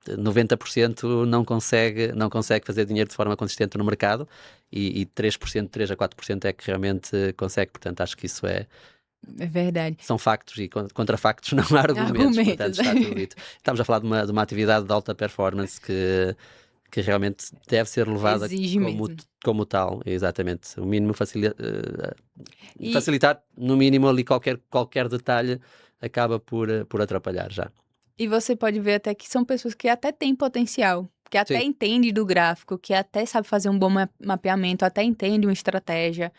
90% não consegue fazer dinheiro de forma consistente no mercado e 3%, 3 a 4% é que realmente consegue. Portanto, acho que isso É verdade. são factos e contra factos não há argumentos. Portanto, está tudo dito. Estamos a falar de uma atividade de alta performance que realmente deve ser levada Exige mesmo. como tal. Exatamente. O mínimo E- facilitar, no mínimo, ali qualquer detalhe acaba por atrapalhar já. E você pode ver até que são pessoas que até têm potencial, que até Sim. entendem do gráfico, que até sabe fazer um bom mapeamento, até entende uma estratégia.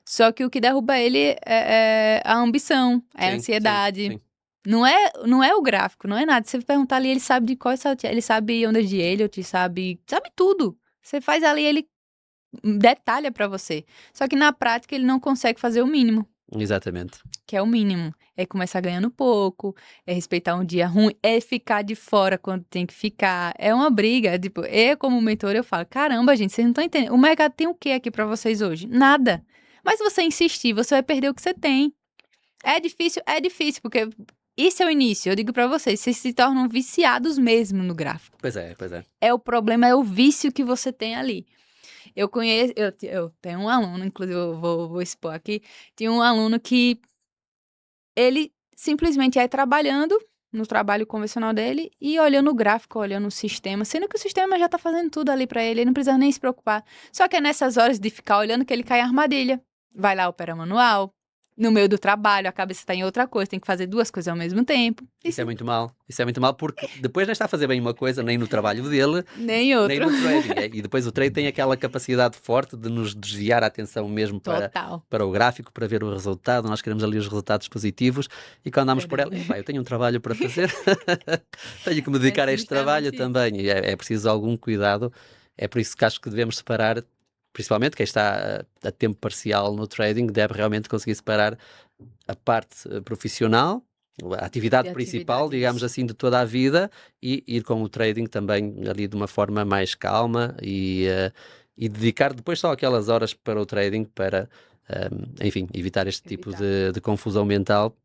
Só que o que derruba ele é a ambição, é a Sim, ansiedade. sim. Não é o gráfico, não é nada. Você perguntar ali, ele sabe de qual ele sabe onde é de Elliot, sabe tudo. Você faz ali, ele detalha pra você. Só que na prática ele não consegue fazer o mínimo. Exatamente. Que é o mínimo. É começar ganhando pouco, é respeitar um dia ruim, é ficar de fora quando tem que ficar. É uma briga. Tipo, eu, como mentor, eu falo: caramba, gente, vocês não estão entendendo. O mercado tem o que aqui pra vocês hoje? Nada. Mas se você insistir, você vai perder o que você tem. É difícil, porque isso é o início. Eu digo pra vocês se tornam viciados mesmo no gráfico. Pois é, pois é. O problema é o vício que você tem ali. Eu tenho um aluno, inclusive eu vou expor aqui, tinha um aluno que ele simplesmente ia trabalhando no trabalho convencional dele e olhando o gráfico, olhando o sistema, sendo que o sistema já tá fazendo tudo ali pra ele não precisa nem se preocupar. Só que é nessas horas de ficar olhando que ele cai em armadilha. Vai lá, opera manual, no meio do trabalho, a cabeça tá em outra coisa, tem que fazer duas coisas ao mesmo tempo. Isso é muito mal. Isso é muito mal porque depois não está a fazer bem uma coisa, nem no trabalho dele, Nem outro. nem no trading. E depois o trade tem aquela capacidade forte de nos desviar a atenção mesmo Total. para o gráfico, para ver o resultado. Nós queremos ali os resultados positivos e quando andamos por ela, eu tenho um trabalho para fazer, tenho que me dedicar a este trabalho também. E é preciso algum cuidado. É por isso que acho que devemos separar, principalmente quem está a tempo parcial no trading, deve realmente conseguir separar a parte profissional, a atividade principal, digamos assim, de toda a vida e ir com o trading também ali de uma forma mais calma e dedicar depois só aquelas horas para o trading para, enfim, evitar este tipo de confusão mental,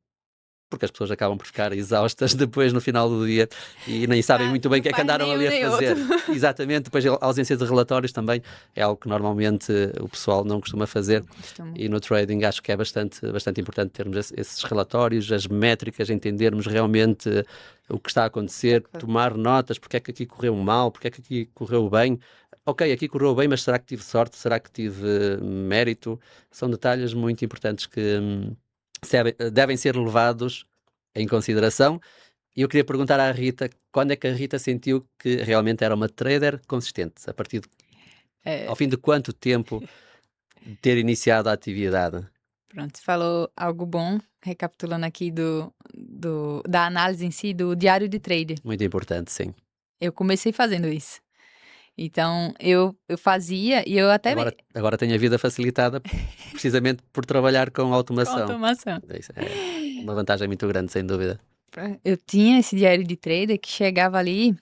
porque as pessoas acabam por ficar exaustas depois no final do dia e nem sabem muito bem o que é que andaram ali a fazer. Exatamente, depois a ausência de relatórios também é algo que normalmente o pessoal não costuma fazer e no trading acho que é bastante importante termos esses relatórios, as métricas, entendermos realmente o que está a acontecer, tomar notas, porque é que aqui correu mal, porque é que aqui correu bem. Ok, aqui correu bem, mas será que tive sorte? Será que tive mérito? São detalhes muito importantes que devem ser levados em consideração. E eu queria perguntar à Rita, quando é que a Rita sentiu que realmente era uma trader consistente? A partir ao fim de quanto tempo de ter iniciado a atividade? Pronto, você falou algo bom, recapitulando aqui da análise em si, do diário de trader. Muito importante, sim. Eu comecei fazendo isso. Então, eu fazia e eu até... Agora tenho a vida facilitada precisamente por trabalhar com automação. Com automação. Isso é uma vantagem muito grande, sem dúvida. Eu tinha esse diário de trader que chegava ali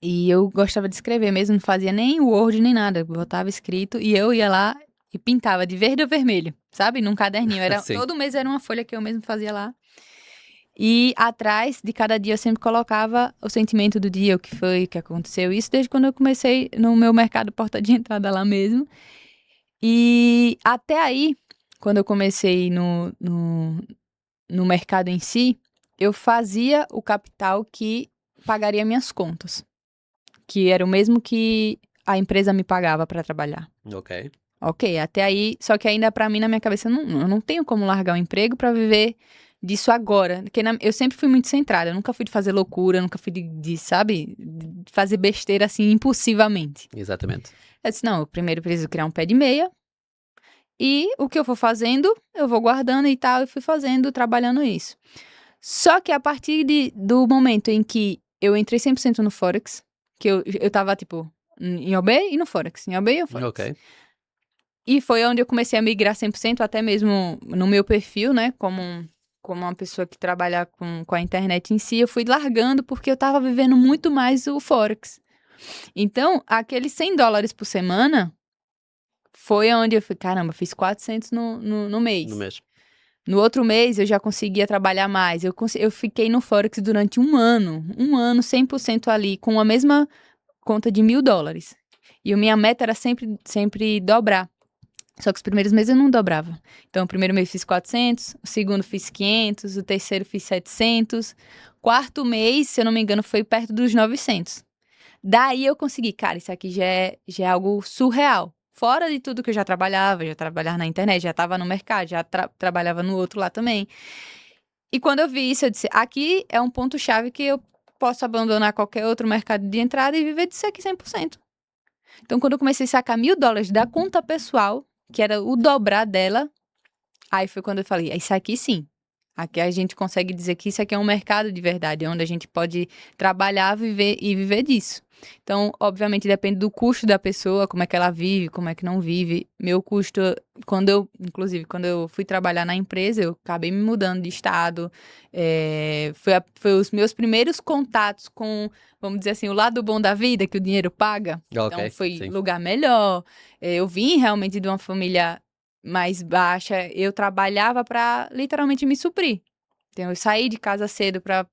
e eu gostava de escrever mesmo, não fazia nem Word nem nada, eu botava escrito e eu ia lá e pintava de verde ou vermelho, sabe? Num caderninho. Todo mês era uma folha que eu mesmo fazia lá. E atrás de cada dia eu sempre colocava o sentimento do dia, o que foi, o que aconteceu. Isso desde quando eu comecei no meu mercado porta de entrada lá mesmo. E até aí, quando eu comecei no mercado em si, eu fazia o capital que pagaria minhas contas. Que era o mesmo que a empresa me pagava para trabalhar. Ok, até aí, só que ainda pra mim, na minha cabeça, eu não tenho como largar o emprego pra viver disso agora. Porque eu sempre fui muito centrada, eu nunca fui de fazer loucura, nunca fui sabe, de fazer besteira assim, impulsivamente. Exatamente. Eu disse, não, eu primeiro preciso criar um pé de meia E o que eu for fazendo, eu vou guardando e tal, e fui fazendo, trabalhando isso. Só que a partir do momento em que eu entrei 100% no Forex, que eu tava, tipo, em OB e no Forex, em OB e no Forex. Ok. E foi onde eu comecei a migrar 100%, até mesmo no meu perfil, né, como uma pessoa que trabalha com a internet em si, eu fui largando porque eu tava vivendo muito mais o Forex. Então, aqueles $100 por semana foi onde eu falei, caramba, fiz 400 no mês. No mês. No outro mês, eu já conseguia trabalhar mais. Eu fiquei no Forex durante um ano 100% ali, com a mesma conta de $1.000. E a minha meta era sempre dobrar. Só que os primeiros meses eu não dobrava. Então, o primeiro mês fiz 400, o segundo fiz 500, o terceiro fiz 700. Quarto mês, se eu não me engano, foi perto dos 900. Daí eu consegui, cara, isso aqui já é algo surreal. Fora de tudo que eu já trabalhava na internet, já estava no mercado, já trabalhava no outro lá também. E quando eu vi isso, eu disse, aqui é um ponto-chave que eu posso abandonar qualquer outro mercado de entrada e viver disso aqui 100%. Então, quando eu comecei a sacar $1.000 da conta pessoal, que era o dobrar dela, aí foi quando eu falei, isso aqui sim. Aqui a gente consegue dizer que isso aqui é um mercado de verdade, onde a gente pode trabalhar, viver disso. Então, obviamente, depende do custo da pessoa, como é que ela vive, como é que não vive. Meu custo, inclusive, quando eu fui trabalhar na empresa, eu acabei me mudando de estado. Foi os meus primeiros contatos com, vamos dizer assim, o lado bom da vida, que o dinheiro paga. Ok, Então, foi sim. lugar melhor. Eu vim realmente de uma família mais baixa, eu trabalhava para literalmente me suprir. Então, eu saí de casa cedo para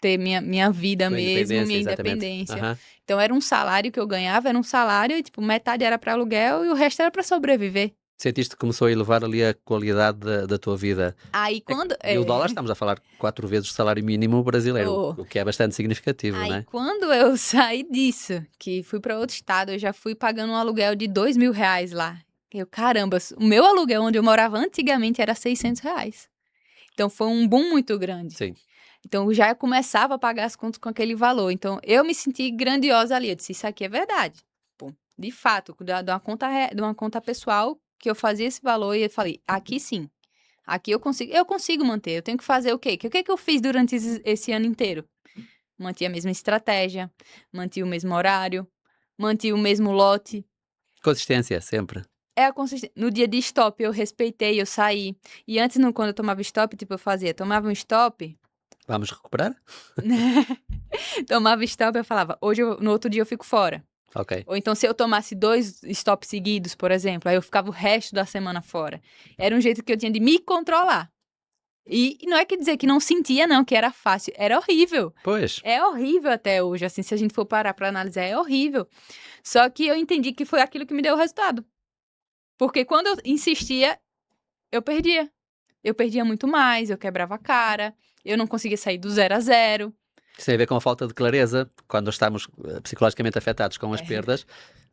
ter minha vida Tua mesmo, independência, minha exatamente. independência. Aham. Então, era um salário que eu ganhava, era um salário e, tipo, metade era para aluguel e o resto era para sobreviver. Sentiste que começou a elevar ali a qualidade da tua vida? Aí, É que quando... $1.000, estamos a falar 4 vezes o salário mínimo brasileiro, Oh, o que é bastante significativo, não aí, é? quando eu saí disso, que fui para outro estado, eu já fui pagando um aluguel de R$ 2.000 lá. Caramba, o meu aluguel onde eu morava antigamente era R$ 600. Então, foi um boom muito grande. Sim. Então, eu já começava a pagar as contas com aquele valor. Então, eu me senti grandiosa ali. Eu disse, isso aqui é verdade. Pô, de fato, de uma conta pessoal, que eu fazia esse valor e eu falei, aqui sim. Aqui eu consigo manter. Eu tenho que fazer o quê? O que eu fiz durante esse ano inteiro? Mantive a mesma estratégia, mantive o mesmo horário, mantive o mesmo lote. Consistência, sempre. É a consistência. No dia de stop, eu respeitei, eu saí. E antes, quando eu tomava stop, tipo, tomava um stop, Vamos recuperar? tomava stop, eu falava, no outro dia eu fico fora. Ok. Ou então, se eu tomasse 2 stops seguidos, por exemplo, aí eu ficava o resto da semana fora. Era um jeito que eu tinha de me controlar. E não é que dizer que não sentia, não, que era fácil. Era horrível. Pois, É horrível até hoje, assim, se a gente for parar pra analisar, é horrível. Só que eu entendi que foi aquilo que me deu o resultado. Porque quando eu insistia, eu perdia. Eu perdia muito mais, eu quebrava a cara, eu não conseguia sair do 0 a 0. isso tem a ver com a falta de clareza. Quando estamos psicologicamente afetados com as perdas,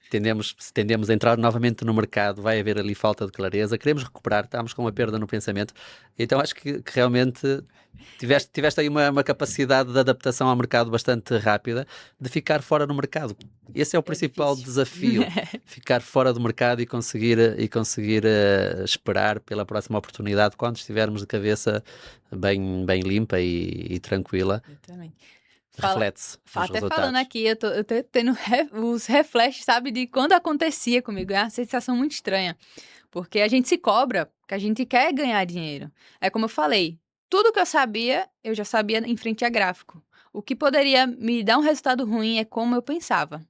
tendemos a entrar novamente no mercado, vai haver ali falta de clareza, queremos recuperar, estamos com uma perda no pensamento. Então acho que realmente tiveste aí uma capacidade de adaptação ao mercado bastante rápida, de ficar fora do mercado. Esse é o principal difícil. desafio, ficar fora do mercado e conseguir esperar pela próxima oportunidade quando estivermos de cabeça bem limpa e tranquila. Exatamente. Reflete-se nos Até resultados. falando aqui, eu tô tendo os reflexos, sabe, de quando acontecia comigo. É uma sensação muito estranha. Porque a gente se cobra, porque a gente quer ganhar dinheiro. É como eu falei, tudo que eu já sabia em frente a gráfico. O que poderia me dar um resultado ruim é como eu pensava.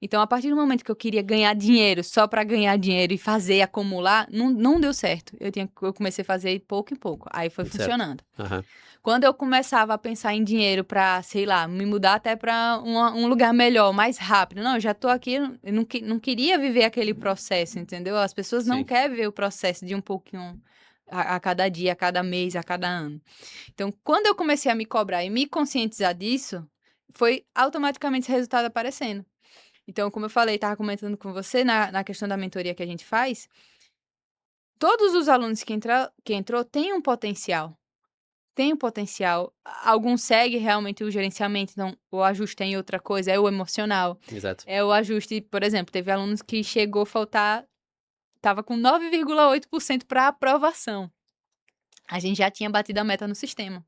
Então, a partir do momento que eu queria ganhar dinheiro só para ganhar dinheiro e fazer acumular, não deu certo. Eu comecei a fazer pouco em pouco. Aí foi Certo. funcionando. Aham. Quando eu começava a pensar em dinheiro para, sei lá, me mudar até para um lugar melhor, mais rápido. Não, eu já tô aqui, eu não queria viver aquele processo, entendeu? As pessoas não Sim. querem ver o processo de um pouquinho a cada dia, a cada mês, a cada ano. Então, quando eu comecei a me cobrar e me conscientizar disso, foi automaticamente esse resultado aparecendo. Então, como eu falei, estava comentando com você na questão da mentoria que a gente faz, todos os alunos que entrou têm um potencial. Tem um potencial. Alguns seguem realmente o gerenciamento, então o ajuste é em outra coisa, é o emocional. Exato. É o ajuste, por exemplo, teve alunos que chegou a faltar estava com 9,8% para aprovação. A gente já tinha batido a meta no sistema.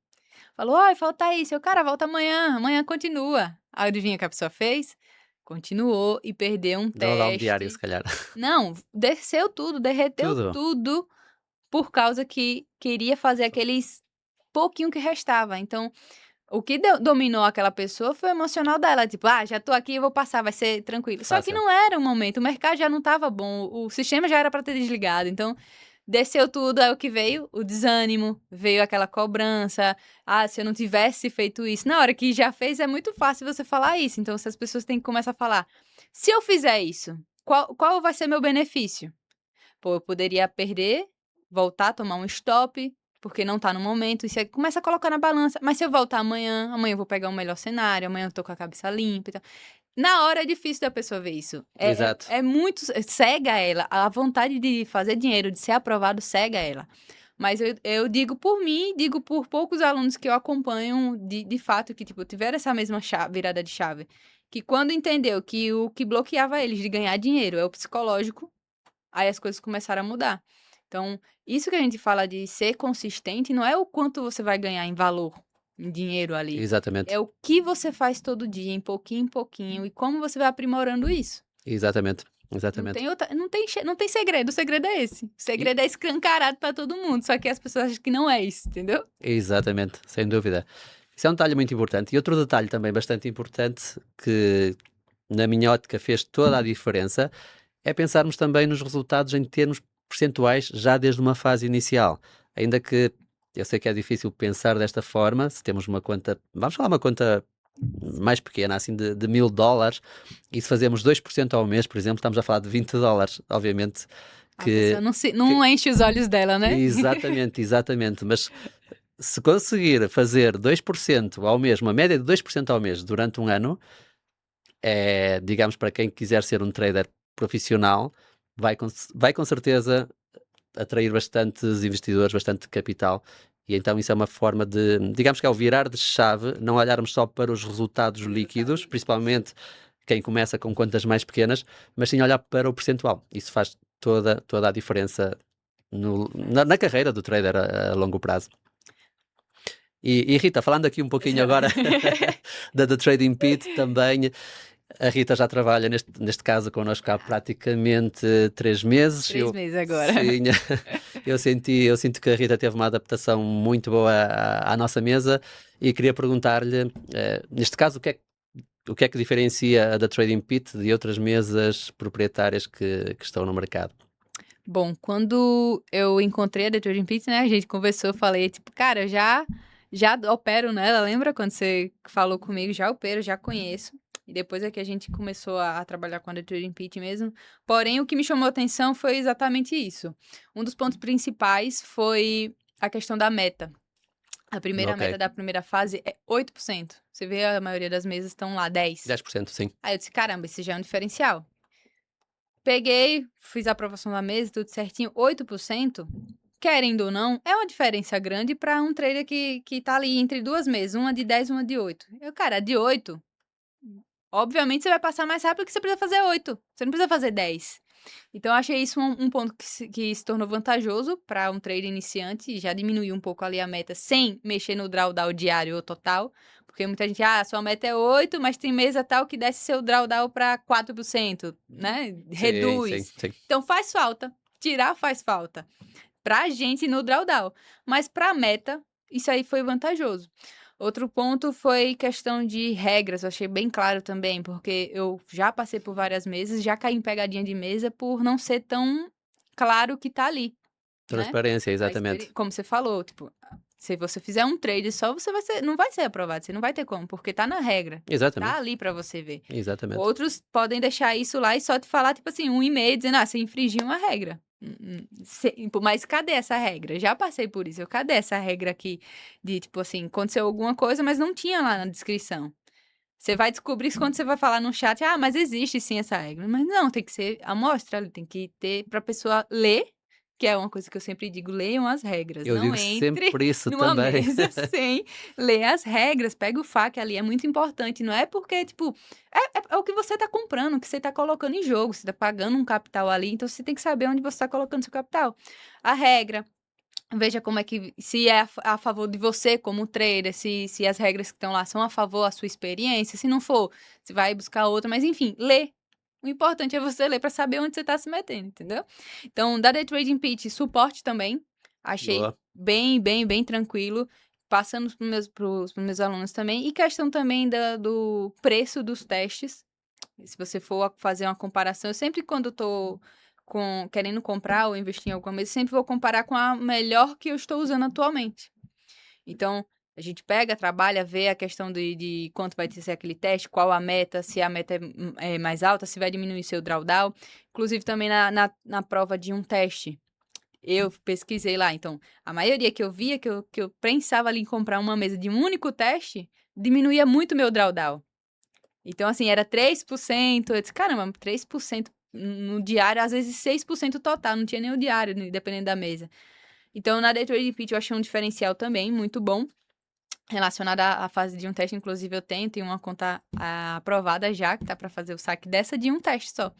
Falou, ai, falta isso. Eu, cara, volta amanhã continua. Adivinha o que a pessoa fez? Continuou e perdeu um Dá lá um diário, teste. se calhar. Não, desceu tudo, derreteu Tudo. tudo por causa que queria fazer aqueles pouquinho que restava. Então, o que dominou aquela pessoa foi o emocional dela. Tipo, já tô aqui, eu vou passar, vai ser tranquilo. Só que Fácil. não era o momento, o mercado já não tava bom, o sistema já era para ter desligado. Então, desceu tudo, aí o que veio? O desânimo, veio aquela cobrança. Se eu não tivesse feito isso. Na hora que já fez, é muito fácil você falar isso. Então, se as pessoas têm que começar a falar, se eu fizer isso, qual vai ser meu benefício? Pô, eu poderia perder, voltar, tomar um stop, porque não tá no momento, e você começa a colocar na balança. Mas se eu voltar amanhã eu vou pegar um melhor cenário, amanhã eu tô com a cabeça limpa e tal. Na hora é difícil da pessoa ver isso. Exato. É muito. Cega ela. A vontade de fazer dinheiro, de ser aprovado, cega ela. Mas eu digo por mim, digo por poucos alunos que eu acompanho, de fato, que tipo, tiveram essa mesma virada de chave. Que quando entendeu que o que bloqueava eles de ganhar dinheiro é o psicológico, aí as coisas começaram a mudar. Então, isso que a gente fala de ser consistente não é o quanto você vai ganhar em valor, em dinheiro ali. Exatamente. É o que você faz todo dia, em pouquinho, e como você vai aprimorando isso. Exatamente. Não Exatamente. tem outra, não tem segredo, o segredo é esse. O segredo é escancarado para todo mundo, só que as pessoas acham que não é isso, entendeu? Exatamente, sem dúvida. Isso é um detalhe muito importante. E outro detalhe também bastante importante que, na minha ótica, fez toda a diferença é pensarmos também nos resultados em termos percentuais já desde uma fase inicial. Ainda que eu sei que é difícil pensar desta forma, se temos uma conta, vamos falar uma conta mais pequena, assim de $1000, e se fazemos 2% ao mês, por exemplo, estamos a falar de $20, obviamente A que... pessoa não enche os olhos dela, né? Exatamente, exatamente, mas se conseguir fazer 2% ao mês, uma média de 2% ao mês durante um ano, digamos, para quem quiser ser um trader profissional, vai com certeza atrair bastantes investidores, bastante capital, e então isso é uma forma de, digamos que é o virar de chave, não olharmos só para os resultados líquidos, principalmente quem começa com contas mais pequenas, mas sim olhar para o percentual. Isso faz toda a diferença na carreira do trader a longo prazo. E Rita, falando aqui um pouquinho agora da Trading Pit também, a Rita já trabalha neste caso connosco há praticamente 3 meses. 3 meses agora. Sim, eu sinto que a Rita teve uma adaptação muito boa à nossa mesa e queria perguntar-lhe, neste caso, o que é que diferencia a da Trading Pit de outras mesas proprietárias que estão no mercado? Bom, quando eu encontrei a The Trading Pit, né, a gente conversou, falei, tipo, cara, eu já opero nela, lembra quando você falou comigo? Já opero, já conheço. E depois é que a gente começou a trabalhar com a The Trading Pit mesmo. Porém, o que me chamou a atenção foi exatamente isso. Um dos pontos principais foi a questão da meta. A primeira Ok. meta da primeira fase é 8%. Você vê, a maioria das mesas estão lá 10%. 10%, sim. Aí eu disse, caramba, esse já é um diferencial. Peguei, fiz a aprovação da mesa, tudo certinho, 8%, querendo ou não, é uma diferença grande para um trader que tá ali entre duas mesas, uma de 10 e uma de 8. Cara, de 8, obviamente você vai passar mais rápido que você precisa fazer 8, você não precisa fazer 10. Então, eu achei isso um ponto que se tornou vantajoso para um trader iniciante e já diminuiu um pouco ali a meta sem mexer no drawdown diário ou total. Porque muita gente, sua meta é 8, mas tem mesa tal que desce seu drawdown para 4%, né? Reduz. Sim. Então, faz falta. Tirar faz falta. Pra gente no drawdown. Mas pra meta, isso aí foi vantajoso. Outro ponto foi questão de regras, eu achei bem claro também, porque eu já passei por várias mesas, já caí em pegadinha de mesa por não ser tão claro o que tá ali, né? Transparência, exatamente. Como você falou, tipo, se você fizer um trade só, você não vai ser aprovado, você não vai ter como, porque tá na regra, tá Exatamente. ali pra você ver. Exatamente. Outros podem deixar isso lá e só te falar, tipo assim, um e-mail dizendo, você infringiu uma regra. Mas cadê essa regra? Já passei por isso. Cadê essa regra aqui de, tipo assim, aconteceu alguma coisa, mas não tinha lá na descrição. Você vai descobrir isso quando você vai falar no chat, mas existe sim essa regra. Mas não, tem que ser a amostra, tem que ter pra pessoa ler, que é uma coisa que eu sempre digo, leiam as regras, Eu não digo entre sempre isso numa também. mesa sem ler as regras, pega o FAQ ali, é muito importante, não é porque, tipo, é o que você tá comprando, o que você tá colocando em jogo, você tá pagando um capital ali, então você tem que saber onde você tá colocando seu capital. A regra, veja como é que, se é a favor de você como trader, se as regras que estão lá são a favor da sua experiência, se não for, você vai buscar outra, mas enfim, lê. O importante é você ler para saber onde você está se metendo, entendeu? Então, da Day Trading Pitch, suporte também, achei Boa. bem tranquilo, passando pros meus alunos também, e questão também do preço dos testes, se você for fazer uma comparação, eu sempre quando tô querendo comprar ou investir em alguma coisa, sempre vou comparar com a melhor que eu estou usando atualmente. Então, a gente pega, trabalha, vê a questão de quanto vai ser aquele teste, qual a meta, se a meta é mais alta, se vai diminuir seu drawdown. Inclusive, também na prova de um teste, eu pesquisei lá. Então, a maioria que eu via, que eu pensava ali em comprar uma mesa de um único teste, diminuía muito meu drawdown. Então, assim, era 3%. Eu disse, caramba, 3% no diário, às vezes 6% total, não tinha nem o diário, dependendo da mesa. Então, na Day Trading Pitch eu achei um diferencial também muito bom, relacionado à fase de um teste. Inclusive, eu tenho uma conta aprovada já, que tá para fazer o saque dessa de um teste só.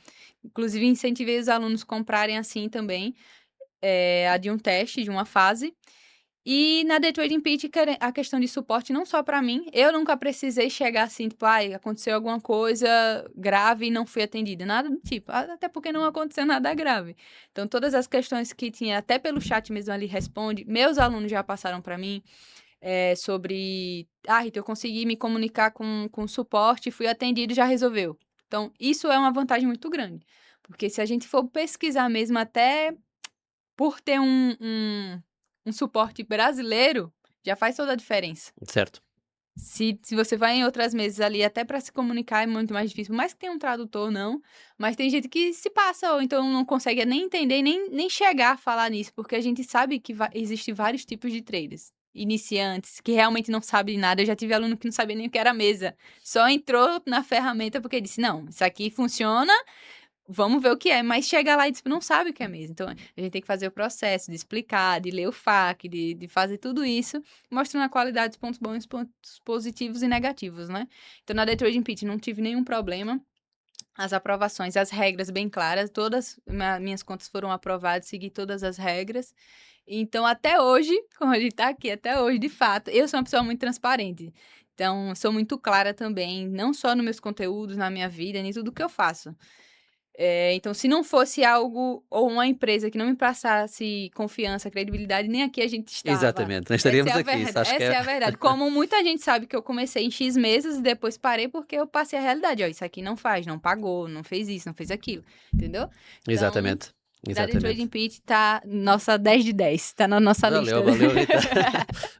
Inclusive, incentivei os alunos a comprarem assim também, a de um teste, de uma fase. E na Day Trading Pitch, a questão de suporte não só para mim, eu nunca precisei chegar assim, tipo, ai, aconteceu alguma coisa grave e não fui atendida, nada do tipo, até porque não aconteceu nada grave. Então, todas as questões que tinha, até pelo chat mesmo ali responde, meus alunos já passaram para mim, sobre, Rita, eu consegui me comunicar com o suporte, fui atendido e já resolveu. Então, isso é uma vantagem muito grande, porque se a gente for pesquisar mesmo até por ter um suporte brasileiro, já faz toda a diferença. Certo. Se você vai em outras mesas ali, até para se comunicar é muito mais difícil, por mais que tenha um tradutor, não, mas tem gente que se passa ou então não consegue nem entender, nem chegar a falar nisso, porque a gente sabe que existe vários tipos de traders. Iniciantes, que realmente não sabem nada. Eu já tive aluno que não sabia nem o que era mesa. Só entrou na ferramenta porque disse, não, isso aqui funciona, vamos ver o que é, mas chega lá e diz, não sabe o que é mesmo. Então, a gente tem que fazer o processo de explicar, de ler o FAQ, de fazer tudo isso, mostrando a qualidade dos pontos bons, pontos positivos e negativos, né? Então, na Day Trading Pitch não tive nenhum problema. As aprovações, as regras bem claras, todas minhas contas foram aprovadas, segui todas as regras. Então, até hoje, como a gente tá aqui, até hoje, de fato, eu sou uma pessoa muito transparente. Então, sou muito clara também, não só nos meus conteúdos, na minha vida, em tudo que eu faço. Então, se não fosse algo ou uma empresa que não me passasse confiança, credibilidade, nem aqui a gente estava. Exatamente, não Essa é estaríamos a aqui, isso verdade. acho que Essa é é a verdade. Como muita gente sabe que eu comecei em X meses e depois parei porque eu passei a realidade. Ó, isso aqui não faz, não pagou, não fez isso, não fez aquilo. Entendeu? Então, exatamente, da Day Trading exatamente. Pitch tá nossa 10 de 10, tá na nossa lista. Valeu, Rita.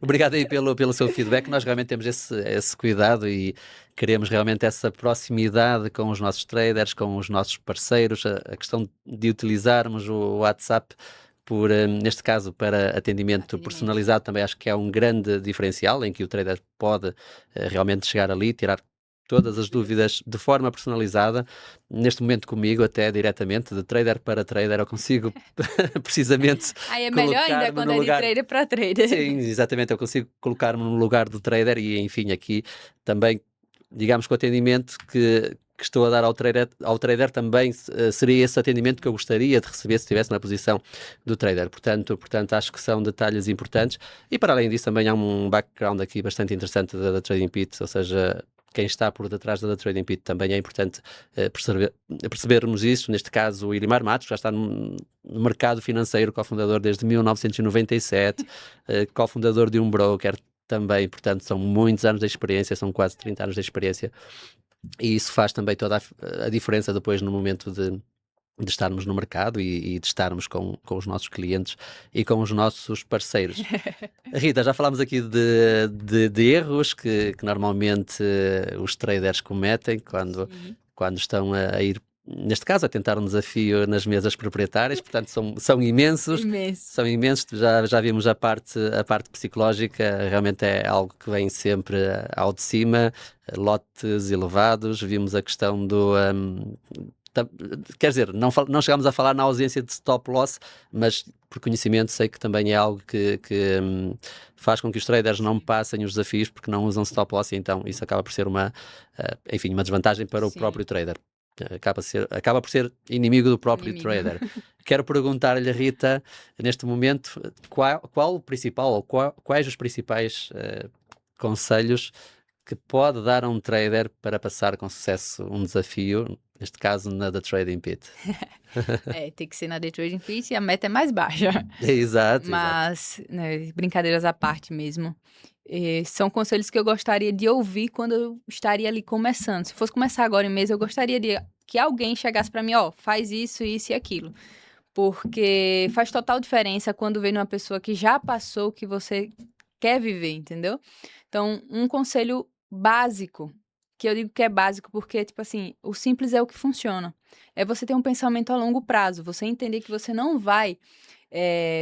Obrigado aí pelo seu feedback. Nós realmente temos esse cuidado e queremos realmente essa proximidade com os nossos traders, com os nossos parceiros, a questão de utilizarmos o WhatsApp neste caso, para atendimento personalizado, também acho que é um grande diferencial, em que o trader pode realmente chegar ali, tirar todas as dúvidas de forma personalizada. Neste momento comigo, até diretamente, de trader para trader, eu consigo precisamente Aí é melhor ainda colocar-me quando no é de lugar... trader para trader. Sim, exatamente, eu consigo colocar-me no lugar do trader e, enfim, aqui também, digamos que o atendimento que estou a dar ao trader também seria esse atendimento que eu gostaria de receber se estivesse na posição do trader. Portanto, acho que são detalhes importantes e, para além disso, também há um background aqui bastante interessante da Trading Pit, ou seja, quem está por detrás da Trading Pit também é importante percebermos isso. Neste caso, o Ilimar Matos já está no mercado financeiro, cofundador desde 1997, cofundador de um broker também, portanto, são muitos anos de experiência, são quase 30 anos de experiência, e isso faz também toda a diferença depois no momento de estarmos no mercado e de estarmos com os nossos clientes e com os nossos parceiros. Rita, já falámos aqui de erros que normalmente os traders cometem quando estão a ir, neste caso, a tentar um desafio nas mesas proprietárias, portanto são imensos. Imenso. São imensos, já vimos a parte psicológica, realmente é algo que vem sempre ao de cima, lotes elevados, vimos a questão quer dizer, não chegámos a falar na ausência de stop loss, mas por conhecimento sei que também é algo que faz com que os traders não passem os desafios porque não usam stop loss, e então isso acaba por ser uma desvantagem para o Sim. próprio trader. Acaba por ser inimigo do próprio trader. Quero perguntar-lhe, Rita, neste momento, qual o principal, ou quais os principais conselhos que pode dar a um trader para passar com sucesso um desafio, neste caso na The Trading Pit? Tem que ser na The Trading Pit e a meta é mais baixa. Exato. Mas, né, brincadeiras à parte mesmo, são conselhos que eu gostaria de ouvir quando eu estaria ali começando. Se fosse começar agora em mês, eu gostaria que alguém chegasse para mim, faz isso, isso e aquilo. Porque faz total diferença quando vem numa pessoa que já passou o que você quer viver, entendeu? Então, um conselho básico, que eu digo que é básico porque, tipo assim, o simples é o que funciona. É você ter um pensamento a longo prazo, você entender que você não vai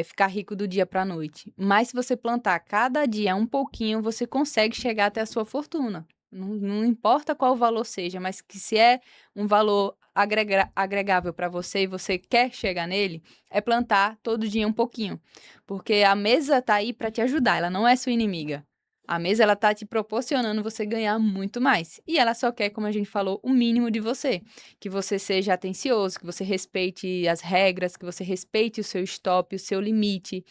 ficar rico do dia para a noite. Mas se você plantar cada dia um pouquinho, você consegue chegar até a sua fortuna. Não importa qual o valor seja, mas que se é um valor agregável para você e você quer chegar nele, é plantar todo dia um pouquinho. Porque a mesa tá aí para te ajudar, ela não é sua inimiga. A mesa, ela tá te proporcionando você ganhar muito mais. E ela só quer, como a gente falou, o mínimo de você. Que você seja atencioso, que você respeite as regras, que você respeite o seu stop, o seu limite.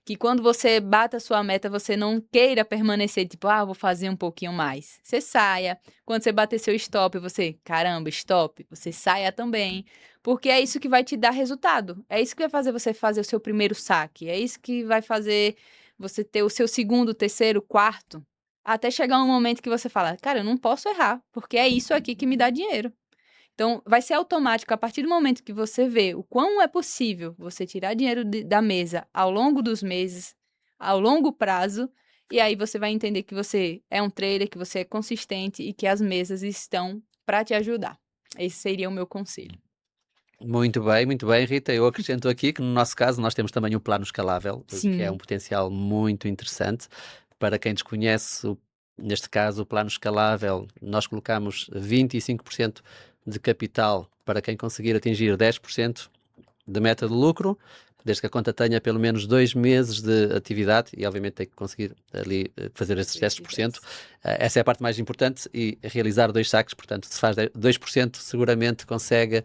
Que quando você bata a sua meta, você não queira permanecer, tipo, vou fazer um pouquinho mais. Você saia. Quando você bater seu stop, você, caramba, stop, você saia também. Porque é isso que vai te dar resultado. É isso que vai fazer você fazer o seu primeiro saque. É isso que vai fazer você ter o seu segundo, terceiro, quarto, até chegar um momento que você fala, cara, eu não posso errar, porque é isso aqui que me dá dinheiro. Então, vai ser automático a partir do momento que você vê o quão é possível você tirar dinheiro da mesa ao longo dos meses, ao longo prazo, e aí você vai entender que você é um trader, que você é consistente e que as mesas estão para te ajudar. Esse seria o meu conselho. Muito bem, Rita. Eu acrescento aqui que no nosso caso nós temos também o plano escalável, que é um potencial muito interessante. Para quem desconhece, neste caso, o plano escalável, nós colocamos 25% de capital para quem conseguir atingir 10% de meta de lucro, desde que a conta tenha pelo menos 2 meses de atividade, e obviamente tem que conseguir ali fazer esses 10%. Essa é a parte mais importante, e realizar 2 saques, portanto, se faz 2%, seguramente consegue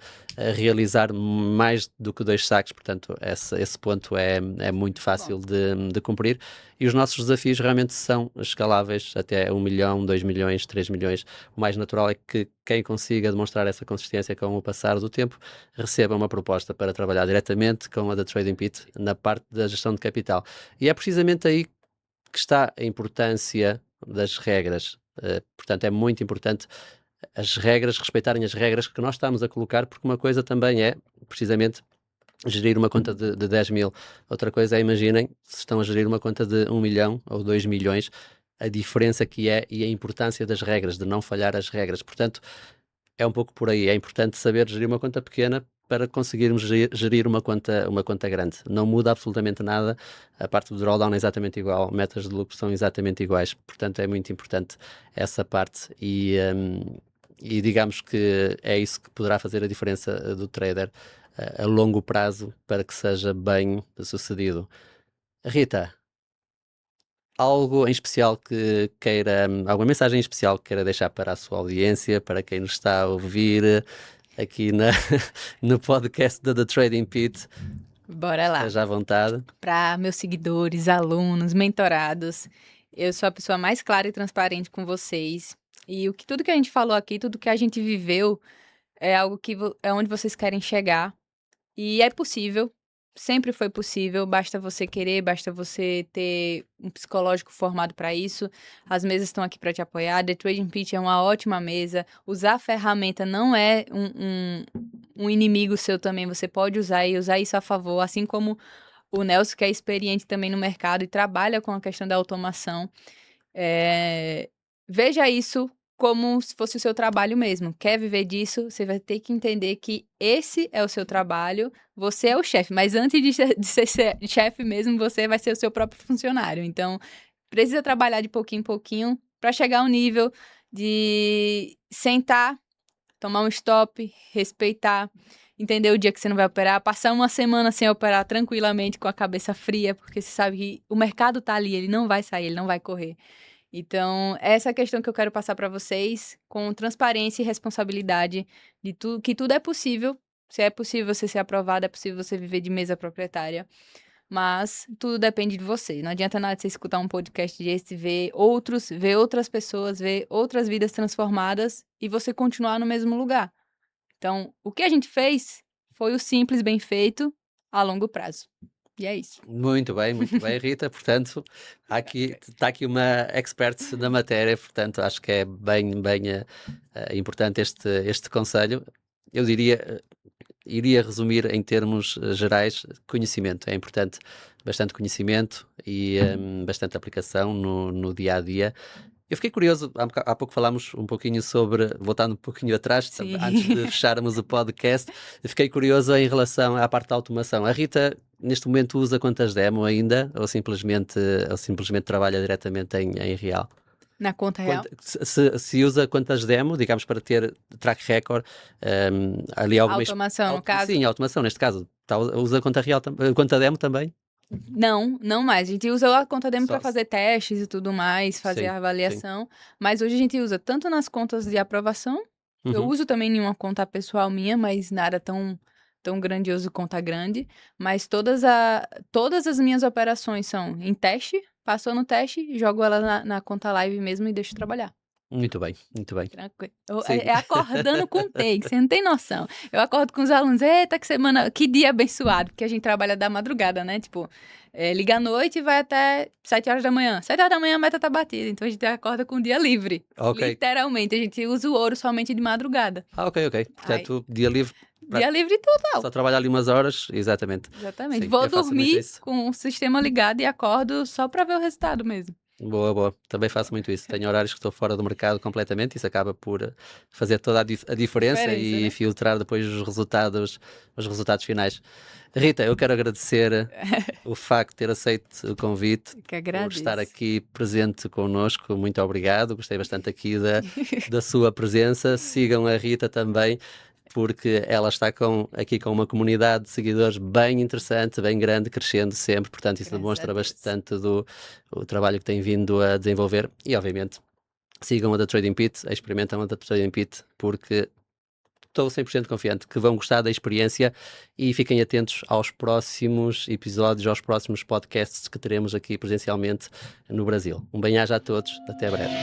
realizar mais do que 2 saques, portanto, esse ponto é muito fácil de cumprir. E os nossos desafios realmente são escaláveis até 1 milhão, 2 milhões, 3 milhões. O mais natural é que quem consiga demonstrar essa consistência com o passar do tempo receba uma proposta para trabalhar diretamente com a The Trading Pit na parte da gestão de capital. E é precisamente aí que está a importância das regras. Portanto, é muito importante as regras, respeitarem as regras que nós estamos a colocar, porque uma coisa também é, precisamente, gerir uma conta de 10 mil. Outra coisa é, imaginem, se estão a gerir uma conta de 1 milhão ou 2 milhões, a diferença que é e a importância das regras, de não falhar as regras. Portanto, é um pouco por aí. É importante saber gerir uma conta pequena para conseguirmos gerir uma conta grande. Não muda absolutamente nada. A parte do drawdown é exatamente igual, metas de lucro são exatamente iguais. Portanto, é muito importante essa parte e digamos que é isso que poderá fazer a diferença do trader a longo prazo para que seja bem sucedido. Rita, algo em especial que queira, alguma mensagem em especial que queira deixar para a sua audiência, para quem nos está a ouvir aqui no podcast da The Trading Pit? Bora lá. Esteja à vontade. Para meus seguidores, alunos, mentorados, eu sou a pessoa mais clara e transparente com vocês. E tudo que a gente falou aqui, tudo que a gente viveu, é algo que é onde vocês querem chegar. E é possível, sempre foi possível, basta você querer, basta você ter um psicológico formado para isso. As mesas estão aqui para te apoiar. The Trading Pit é uma ótima mesa. Usar a ferramenta não é um inimigo seu também. Você pode usar e usar isso a favor, assim como o Nelson, que é experiente também no mercado e trabalha com a questão da automação. Veja isso como se fosse o seu trabalho mesmo. Quer viver disso, você vai ter que entender que esse é o seu trabalho, você é o chefe, mas antes de ser chefe mesmo, você vai ser o seu próprio funcionário. Então, precisa trabalhar de pouquinho em pouquinho para chegar ao nível de sentar tomar um stop, respeitar, entender o dia que você não vai operar, passar uma semana sem operar tranquilamente com a cabeça fria, porque você sabe que o mercado tá ali, ele não vai sair, ele não vai correr. Então, essa é a questão que eu quero passar para vocês, com transparência e responsabilidade de tudo, que tudo é possível. Se é possível você ser aprovado, é possível você viver de mesa proprietária. Mas tudo depende de você. Não adianta nada você escutar um podcast desse, ver outras pessoas, ver outras vidas transformadas e você continuar no mesmo lugar. Então, o que a gente fez foi o simples, bem feito, a longo prazo. E é isso. Muito bem, Rita. Portanto, está aqui uma expert na matéria, portanto, acho que é bem importante este conselho. Eu iria resumir em termos gerais, conhecimento. É importante bastante conhecimento e bastante aplicação no dia a dia. Eu fiquei curioso, há pouco falámos um pouquinho sobre, voltando um pouquinho atrás, Sim. antes de fecharmos o podcast, eu fiquei curioso em relação à parte da automação. A Rita, neste momento, usa quantas demo ainda, ou simplesmente trabalha diretamente em real? Na conta real? Se usa quantas demo, digamos, para ter track record, ali alguma... Automação, no caso? Sim, automação, neste caso. Usa conta demo também? Não mais. A gente usa a conta demo Só- para fazer testes e tudo mais, fazer Sim, a avaliação. Mas hoje a gente usa tanto nas contas de aprovação. Eu Uhum. uso também em uma conta pessoal minha, mas nada tão grandioso conta grande. Mas todas as minhas operações são em teste. Passou no teste, jogo ela na conta live mesmo e deixo trabalhar. Muito bem. Tranquilo. Sim. É acordando com take, você não tem noção. Eu acordo com os alunos, eita, que dia abençoado, porque a gente trabalha da madrugada, né? Tipo, liga à noite e vai até 7 horas da manhã. 7 horas da manhã a meta tá batida, então a gente acorda com o dia livre. Ok. Literalmente, a gente usa o ouro somente de madrugada. Ok. Portanto, dia livre, Dia livre total. só trabalha ali umas horas, exatamente. Exatamente. Sim, Vou eu faço muito dormir isso. com o sistema ligado e acordo só pra ver o resultado mesmo. Boa. Também faço muito isso. Tenho horários que estou fora do mercado completamente, isso acaba por fazer toda a diferença e Né? filtrar depois os resultados finais. Rita, eu quero agradecer o facto de ter aceito o convite, Que por estar agradeço. aqui presente connosco. Muito obrigado. Gostei bastante aqui da sua presença. Sigam a Rita também, porque ela está aqui com uma comunidade de seguidores bem interessante, bem grande, crescendo sempre. Portanto, isso Graças demonstra a Deus. bastante o trabalho que tem vindo a desenvolver. E, obviamente, sigam a The Trading Pit, experimentam a The Trading Pit, porque estou 100% confiante que vão gostar da experiência e fiquem atentos aos próximos episódios, aos próximos podcasts que teremos aqui presencialmente no Brasil. Um bem-aja a todos, até breve.